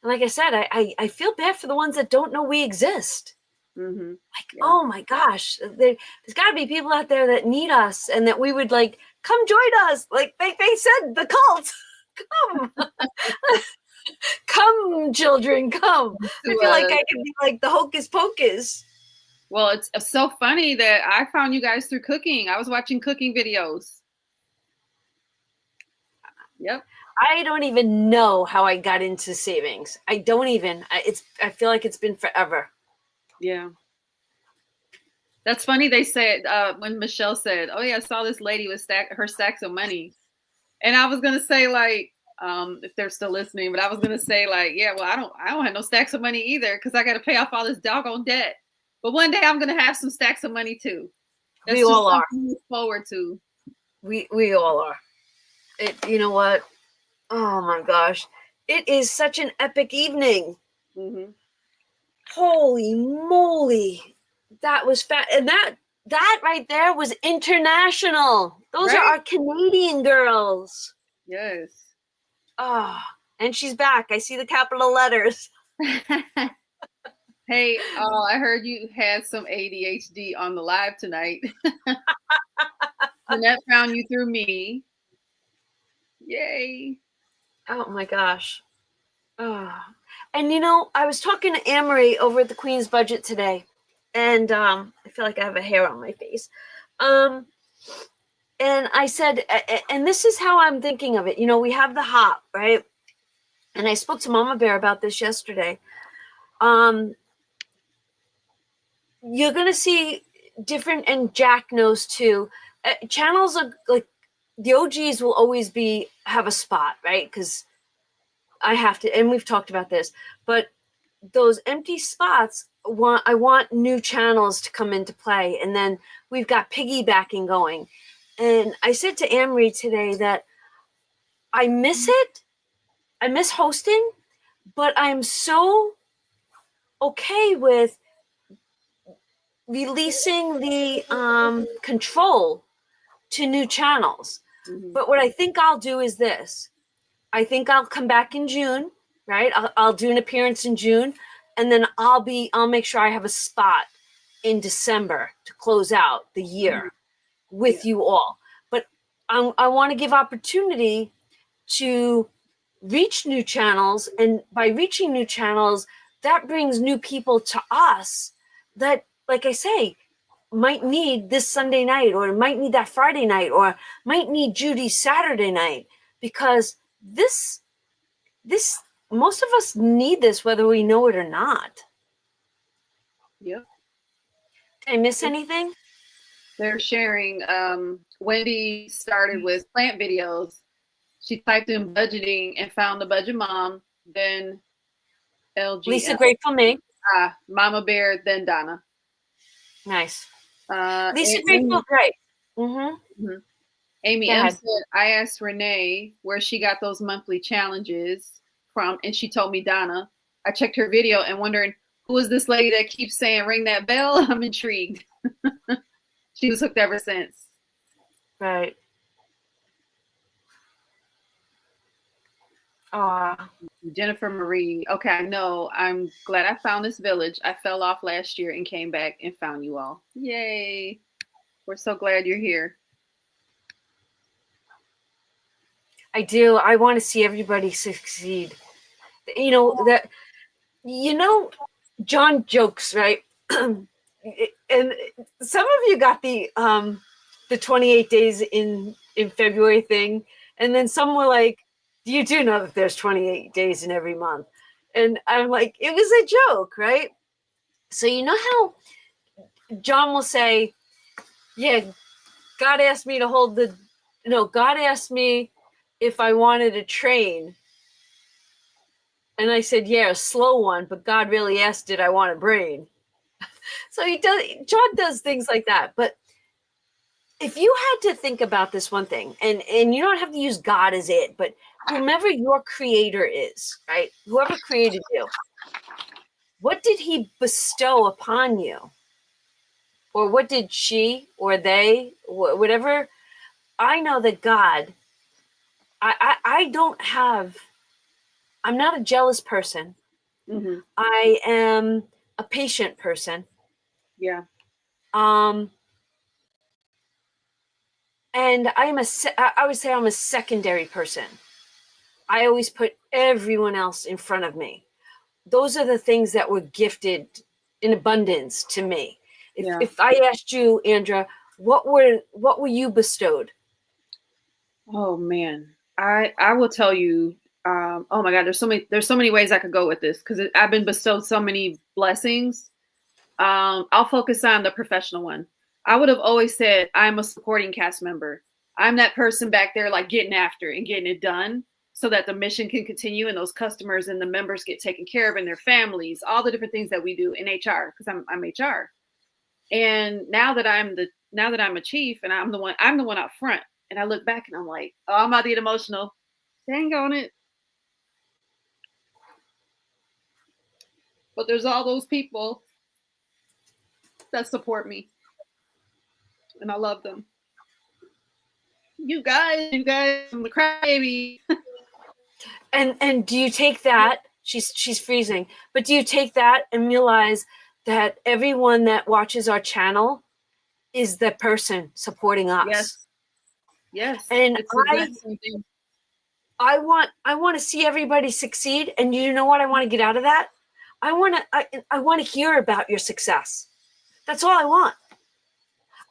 And like I said, I feel bad for the ones that don't know we exist. Mm-hmm. Oh my gosh, there's got to be people out there that need us, and that we would like come join us. Like they said, the cult, come. Come, children, come. I feel like I could be like the hocus pocus. Well, it's so funny that I found you guys through cooking. I was watching cooking videos. Yep. I don't even know how I got into savings. I don't even. I feel like it's been forever. Yeah. That's funny. They said when Michelle said, "Oh yeah, I saw this lady with her stacks of money," and I was gonna say like, if they're still listening, but I was gonna say like, yeah, well, I don't have no stacks of money either because I got to pay off all this doggone debt. But one day I'm gonna have some stacks of money too. That's we all are. To look forward to. We all are. You know what? Oh my gosh, it is such an epic evening. Mm-hmm. Holy moly, that was fat, and that right there was international. Those are our Canadian girls. Yes. Oh, and she's back. I see the capital letters. Hey, I heard you had some ADHD on the live tonight. Jeanette found you through me. Yay. Oh my gosh. Oh. And I was talking to Amory over at the Queen's Budget today, and I feel like I have a hair on my face. And I said, and this is how I'm thinking of it. We have the hop, right? And I spoke to Mama Bear about this yesterday. You're going to see different, and Jack knows too. Channels are like the OGs will always have a spot, right? Because I have to, and we've talked about this, but those empty spots, I want new channels to come into play. And then we've got piggybacking going. And I said to Amory today that I miss it. I miss hosting, but I'm so okay with releasing the control to new channels. Mm-hmm. But what I think I'll do is this. I think I'll come back in June, right? I'll do an appearance in June, and then I'll make sure I have a spot in December to close out the year with you all. But I want to give opportunity to reach new channels, and by reaching new channels, that brings new people to us that, like I say, might need this Sunday night, or might need that Friday night, or might need Judy's Saturday night, because this most of us need this whether we know it or not. Yep. Did I miss anything? They're sharing. Wendy started with plant videos. She typed in budgeting and found the Budget Mom, then LG. Lisa Grateful Me. Mama Bear, then Donna. Nice. Lisa Grateful, great. Mm-hmm. Mm-hmm. Amy M said, I asked Renee where she got those monthly challenges from, and she told me Donna. I checked her video and wondering, who is this lady that keeps saying ring that bell? I'm intrigued. She was hooked ever since. Right. Jennifer Marie. Okay, I know. I'm glad I found this village. I fell off last year and came back and found you all. Yay. We're so glad you're here. I do. I want to see everybody succeed. John jokes, right? And some of you got the 28 days in February thing, and then some were like, you do know that there's 28 days in every month. And I'm like, it was a joke, right? So you know how John will say, yeah, God asked me if I wanted a train. And I said, yeah, a slow one, but God really asked, did I want a brain? So John does things like that. But if you had to think about this one thing, and you don't have to use God as it, but whomever your creator is, right? Whoever created you, what did he bestow upon you? Or what did she or they, whatever? I know that God, I'm not a jealous person. Mm-hmm. I am a patient person. Yeah. And I would say I'm a secondary person. I always put everyone else in front of me. Those are the things that were gifted in abundance to me. If I asked you, Andra, what were you bestowed? Oh man, I will tell you. Oh my God, there's so many ways I could go with this, because I've been bestowed so many blessings. I'll focus on the professional one. I would have always said I'm a supporting cast member. I'm that person back there, like getting after and getting it done, so that the mission can continue and those customers and the members get taken care of and their families, all the different things that we do in HR, because I'm HR. And now that I'm a chief and I'm the one out front, and I look back and I'm like, oh, I'm about to get emotional. Dang on it. But there's all those people that support me, and I love them. You guys, I'm the crybaby. And do you take that? She's freezing. But do you take that and realize that everyone that watches our channel is the person supporting us? Yes. And I want to see everybody succeed. And you know what I want to get out of that? I want to hear about your success. That's all I want.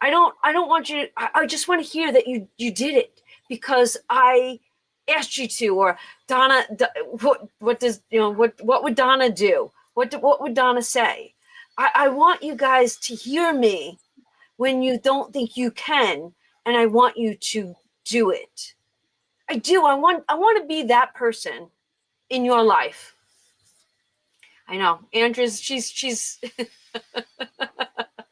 I don't want you to, I just want to hear that you did it because I asked you to. Or Donna, what would Donna do? What would Donna say? I want you guys to hear me when you don't think you can, and I want you to do it. I do. I want to be that person in your life. I know. Andrea's she's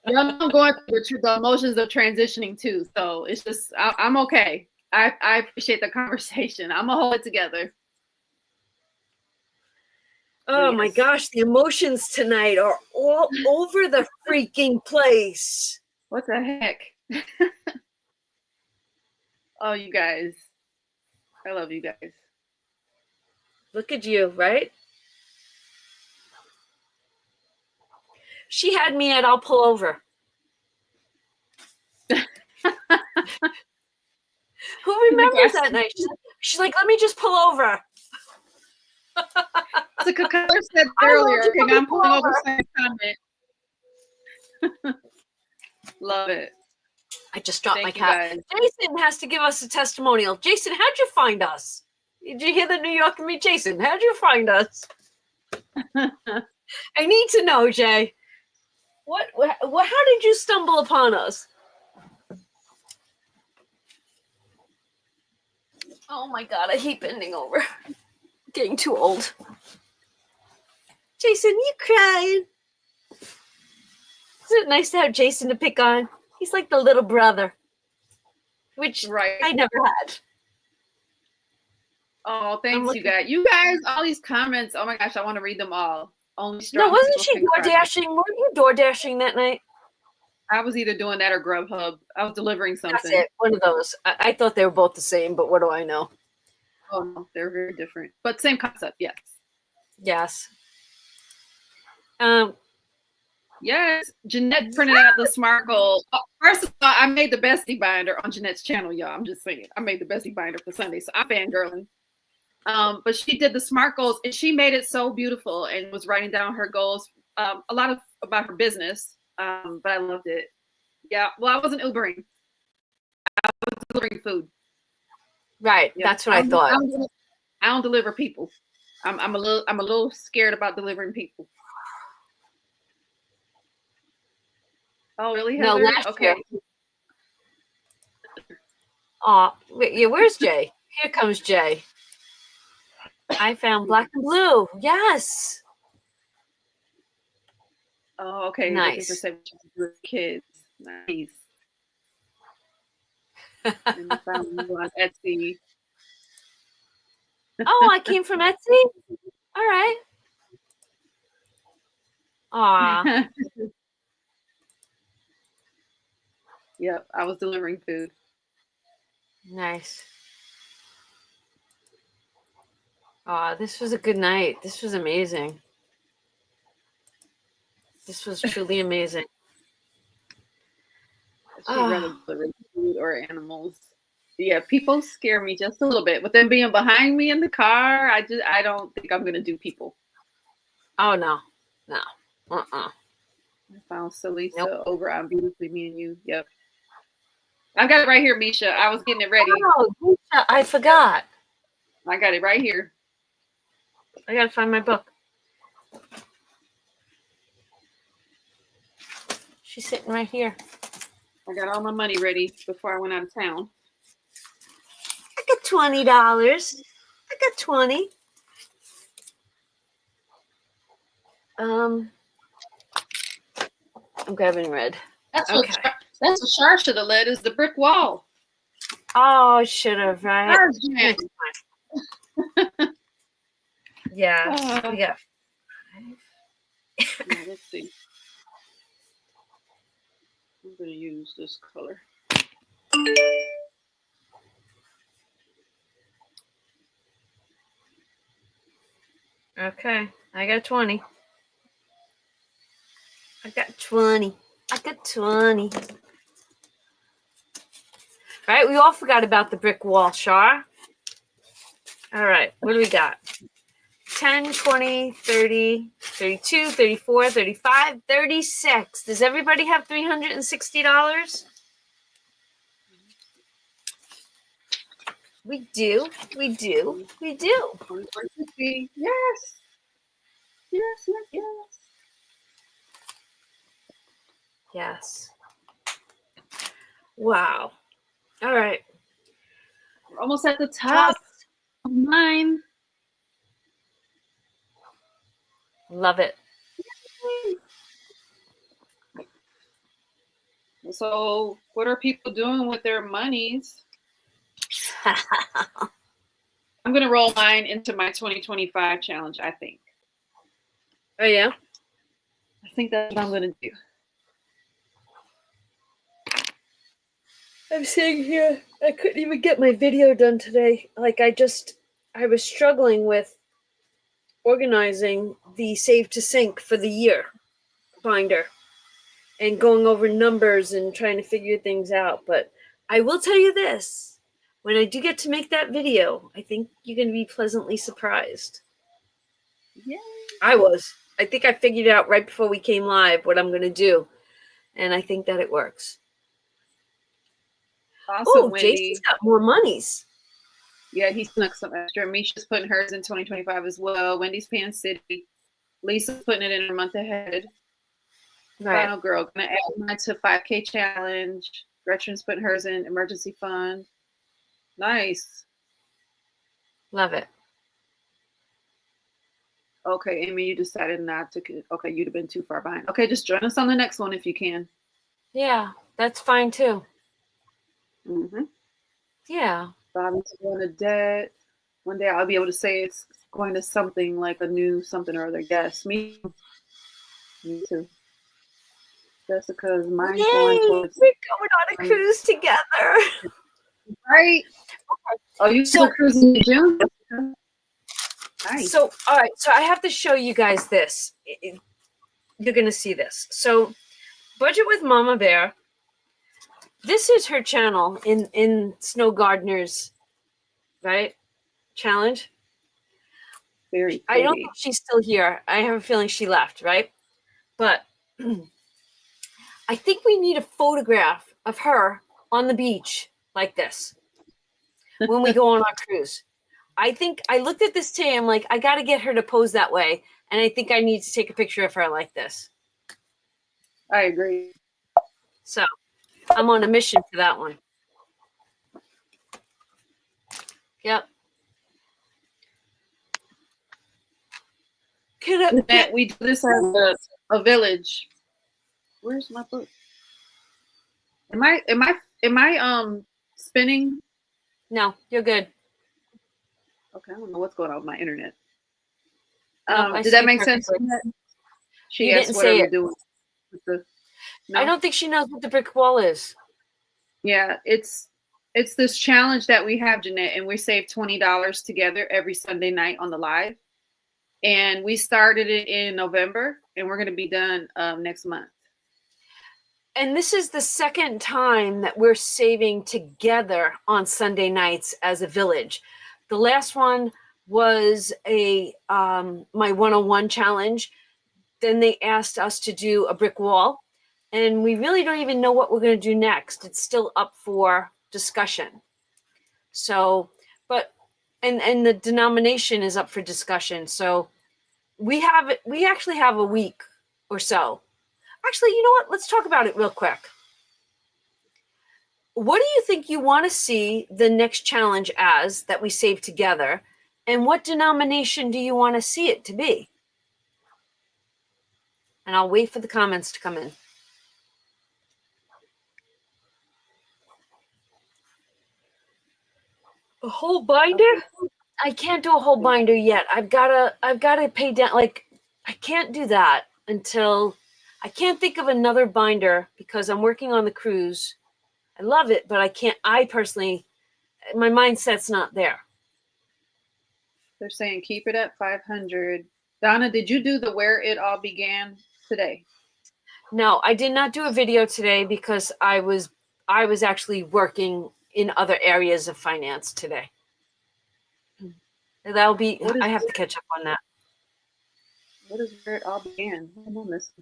Yeah, I'm going through the emotions of transitioning too. So it's just I'm okay. I appreciate the conversation. I'm gonna hold it together. Oh my gosh, the emotions tonight are all over the freaking place. What the heck? Oh, you guys. I love you guys. Look at you, right? She had me at I'll pull over. Who remembers that night? She's like, let me just pull over. The color said earlier, and I'm pulling over same comment. Love it. I just dropped Thank my you, cat. guys. Jason has to give us a testimonial. Jason, how'd you find us? Did you hear the New York and me? Jason, how'd you find us? I need to know, Jay. How did you stumble upon us? Oh my God, I hate bending over. Getting too old. Jason, you crying? Isn't it nice to have Jason to pick on? He's like the little brother, which Right. I never had. Oh, thanks, you guys. You guys, all these comments. Oh my gosh, I want to read them all. Only strong No, wasn't people she can cry. DoorDashing? Weren't you DoorDashing that night? I was either doing that or Grubhub. I was delivering something. That's it. One of those. I thought they were both the same, but what do I know? Oh no, they're very different, but same concept. Yes. Yes. Yes. Jeanette printed out the smart goal. First of all, I made the bestie binder on Jeanette's channel, y'all. I'm just saying. I made the bestie binder for Sunday, so I'm fangirling. But she did the SMART goals, and she made it so beautiful and was writing down her goals, a lot about her business. But I loved it. Yeah. Well, I wasn't Ubering. I was delivering food. Right. Yeah. That's what I thought. I don't deliver people. I'm a little scared about delivering people. Oh, really? No, Heather? last Okay. year. Oh, yeah. Where's Jay? Here comes Jay. I found black and blue. Yes. Oh, okay. Nice. Looking for 7 kids. Nice. And I found you on Etsy. Oh, I came from Etsy? All right. Aw. Yep, I was delivering food. Nice. Aw, this was a good night. This was amazing. This was truly amazing. She'd rather deliver food or animals. Yeah, people scare me just a little bit. With them being behind me in the car, I don't think I'm gonna do people. Oh no. I found Salisa Nope. over on Beautifully Me and You. Yep. I got it right here, Misha. I was getting it ready. Oh, I forgot. I got it right here. I gotta find my book. She's sitting right here. I got all my money ready before I went out of town. I got $20. I got 20. I'm grabbing red. That's Okay. what Shar should have led is the brick wall. Oh, should have, right? Shar's jam. Yeah. We got Now, let's see. I'm going to use this color. okay. I got 20. I got 20. I got 20. All right, we all forgot about the brick wall, Shar. All right, what do we got? 10, 20, 30, 32, 34, 35, 36. Does everybody have $360? We do. We do. We do. 20, yes. Yes, yes, yes. Yes. Wow. All right. We're almost at the top of mine. Love it. So, what are people doing with their monies? I'm going to roll mine into my 2025 challenge, I think. Oh, yeah? I think that's what I'm going to do. I'm sitting here. I couldn't even get my video done today. Like, I was struggling with organizing the save to sync for the year binder and going over numbers and trying to figure things out. But I will tell you this, when I do get to make that video, I think you're going to be pleasantly surprised. Yeah. I was. I think I figured out right before we came live what I'm going to do. and I think that it works. Awesome, Oh, Wendy. Jason's got more monies. Yeah, he snuck some extra. Misha's putting hers in 2025 as well. Wendy's paying City. Lisa's putting it in a month ahead. Right. Final girl, gonna add mine to 5K challenge. Gretchen's putting hers in emergency fund. Nice. Love it. Okay, Amy, you decided not to. Okay, you'd have been too far behind. Okay, just join us on the next one if you can. Yeah, that's fine too. Mm-hmm. Yeah. Bobby's going to debt. One day I'll be able to say it's going to something like a new something or other. Yes, me too. Jessica's mind going Yay! towards We're going on a cruise together. right. Oh, you So- so cruising in June? Nice. So, all right. So I have to show you guys this. You're going to see this. So, Budget with Mama Bear. This is her channel in Snow Gardeners, right? Challenge. Very I don't pretty. think she's still here. I have a feeling she left, right? But I think we need a photograph of her on the beach like this when we go on our cruise. I think I looked at this today. I'm like, I got to get her to pose that way. And I think I need to take a picture of her like this. I agree. So I'm on a mission for that one. Yep. We do this as a village. Where's my book? Am I spinning? No, you're good. Okay, I don't know what's going on with my internet. No, I did see that make sense? perfectly. She You asked didn't what say are we it. doing with the no? I don't think she knows what the brick wall is. Yeah, it's this challenge that we have, Jeanette, and we save $20 together every Sunday night on the live. And we started it in November, and we're going to be done next month. And this is the second time that we're saving together on Sunday nights as a village. The last one was a my 101 challenge. Then they asked us to do a brick wall, and we really don't even know what we're going to do next. It's still up for discussion. So, but and the denomination is up for discussion. So we actually have a week or so. Actually, you know what? Let's talk about it real quick. What do you think you want to see the next challenge as that we save together? And what denomination do you want to see it to be? And I'll wait for the comments to come in. A whole binder? I can't do a whole binder yet. I've gotta pay down. Like, I can't do that until I can't think of another binder because I'm working on the cruise. I love it, but I personally, my mindset's not there. They're saying keep it at 500. Donna, did you do the where it all began today? No, I did not do a video today because I was actually working in other areas of finance today. That'll be, I have to catch up on that. What is where it all began? I'm on this.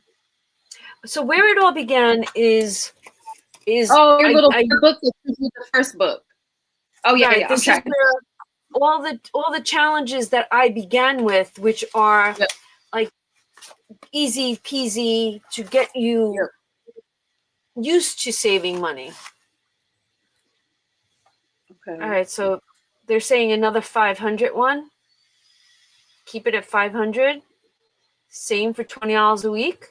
So where it all began is oh, your little book that you did, the first book. Oh yeah, right, yeah. This is where all the challenges that I began with, which are like easy peasy to get you used to saving money. Okay. All right, so they're saying another 500 one. Keep it at 500. Same for $20 a week.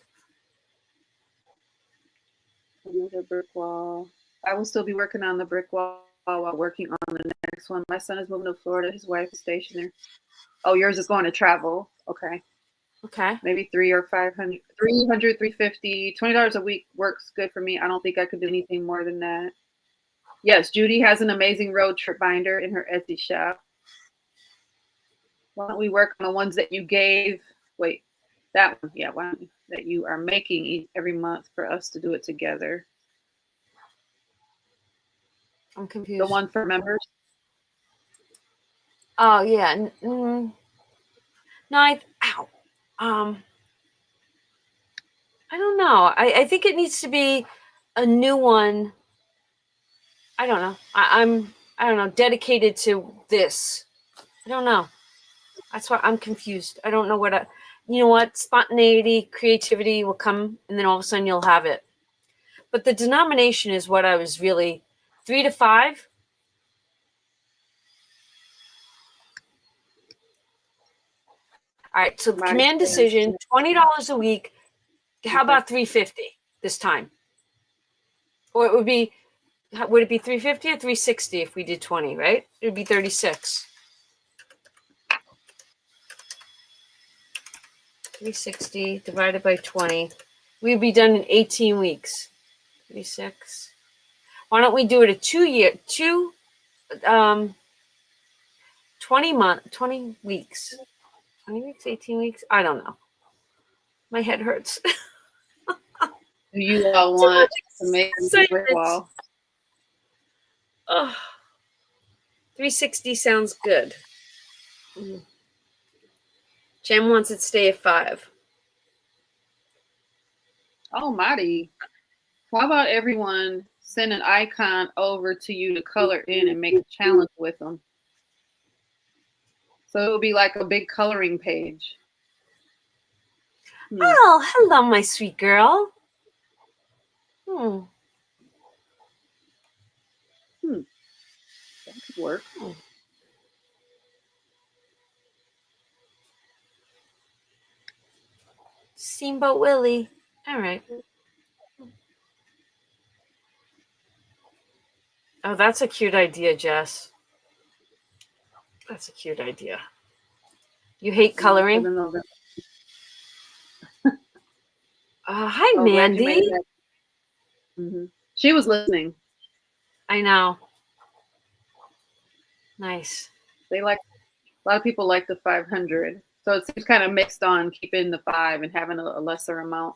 Another brick wall. I will still be working on the brick wall while working on the next one. My son is moving to Florida. His wife is stationed there. Oh, yours is going to travel. Okay. Okay. Maybe 300 or 500, 300, 350, $20 a week works good for me. I don't think I could do anything more than that. Yes, Judy has an amazing road trip binder in her Etsy shop. Why don't we work on the ones that you gave? Wait, that one. Yeah, why don't you, that you are making every month for us to do it together. I'm confused. The one for members? Oh, yeah. No, I I don't know. I think it needs to be a new one. I don't know. I don't know, dedicated to this. I don't know. That's why I'm confused. I don't know you know what? Spontaneity, creativity will come, and then all of a sudden you'll have it. But the denomination is what I was really 3 to 5. All right. So My command decision, $20 a week. How about $350 this time? Or would it be $350 or $360 if we did 20, right? It would be 36. 360 divided by 20. We'd be done in 18 weeks. 36. Why don't we do it a 20 weeks. 20 weeks, 18 weeks? I don't know. My head hurts. Do you all want to make a brick wall? Oh, 360 sounds good. Jen wants it to stay at 5. Almighty. How about everyone send an icon over to you to color in and make a challenge with them? So it will be like a big coloring page. Oh, hello, my sweet girl. That could work. Steamboat Willie. All right. Oh, that's a cute idea, Jess. That's a cute idea. You hate coloring? Hi, Mandy. She was listening. I know. Nice. A lot of people like the 500. So it seems kind of mixed on keeping the 5 and having a lesser amount.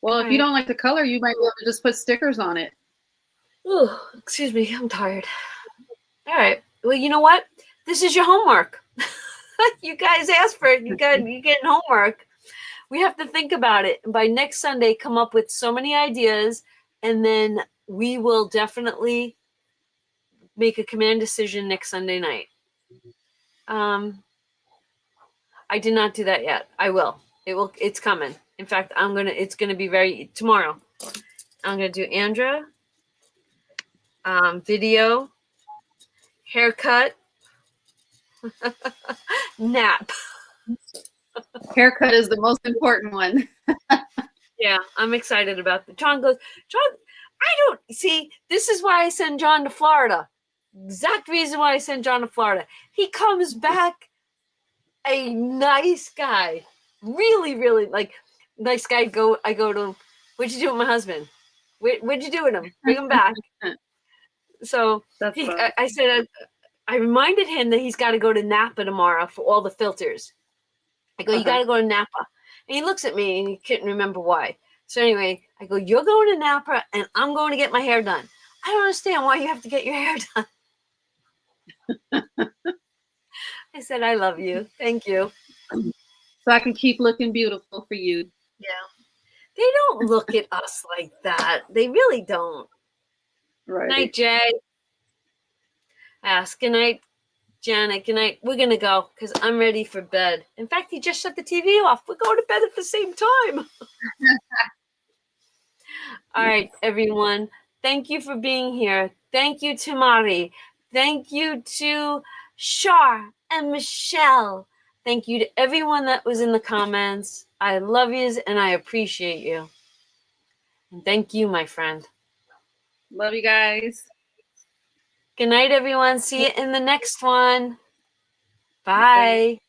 Well, if you don't like the color, you might be able to just put stickers on it. Oh, excuse me. I'm tired. All right. Well, you know what? This is your homework. You guys asked for it. You get homework. We have to think about it. And by next Sunday, come up with so many ideas, and then we will definitely make a command decision next Sunday night. I did not do that yet. I will. It's coming. In fact, it's gonna be tomorrow. I'm gonna do Andra, video, haircut, nap. Haircut is the most important one. Yeah, I'm excited about the John goes, John, I don't see, this is why I send John to Florida. Exact reason why I send John to Florida. He comes back a nice guy. Really, really nice guy. I go to him. What'd you do with my husband? What'd you do with him? Bring him back. So I said, I reminded him that he's got to go to Napa tomorrow for all the filters. I go, you got to go to Napa. And he looks at me and he couldn't remember why. So anyway, I go, you're going to Napa and I'm going to get my hair done. I don't understand why you have to get your hair done. I said, I love you. Thank you. So I can keep looking beautiful for you. Yeah. They don't look at us like that. They really don't. Right. Good night, Jay. Good night, Janet. Good night. We're going to go because I'm ready for bed. In fact, he just shut the TV off. We're going to bed at the same time. All right, everyone. Thank you for being here. Thank you to Mari. Thank you to Shar and Michelle. Thank you to everyone that was in the comments. I love yous and I appreciate you. And thank you, my friend. Love you guys. Good night, everyone. See you in the next one. Bye.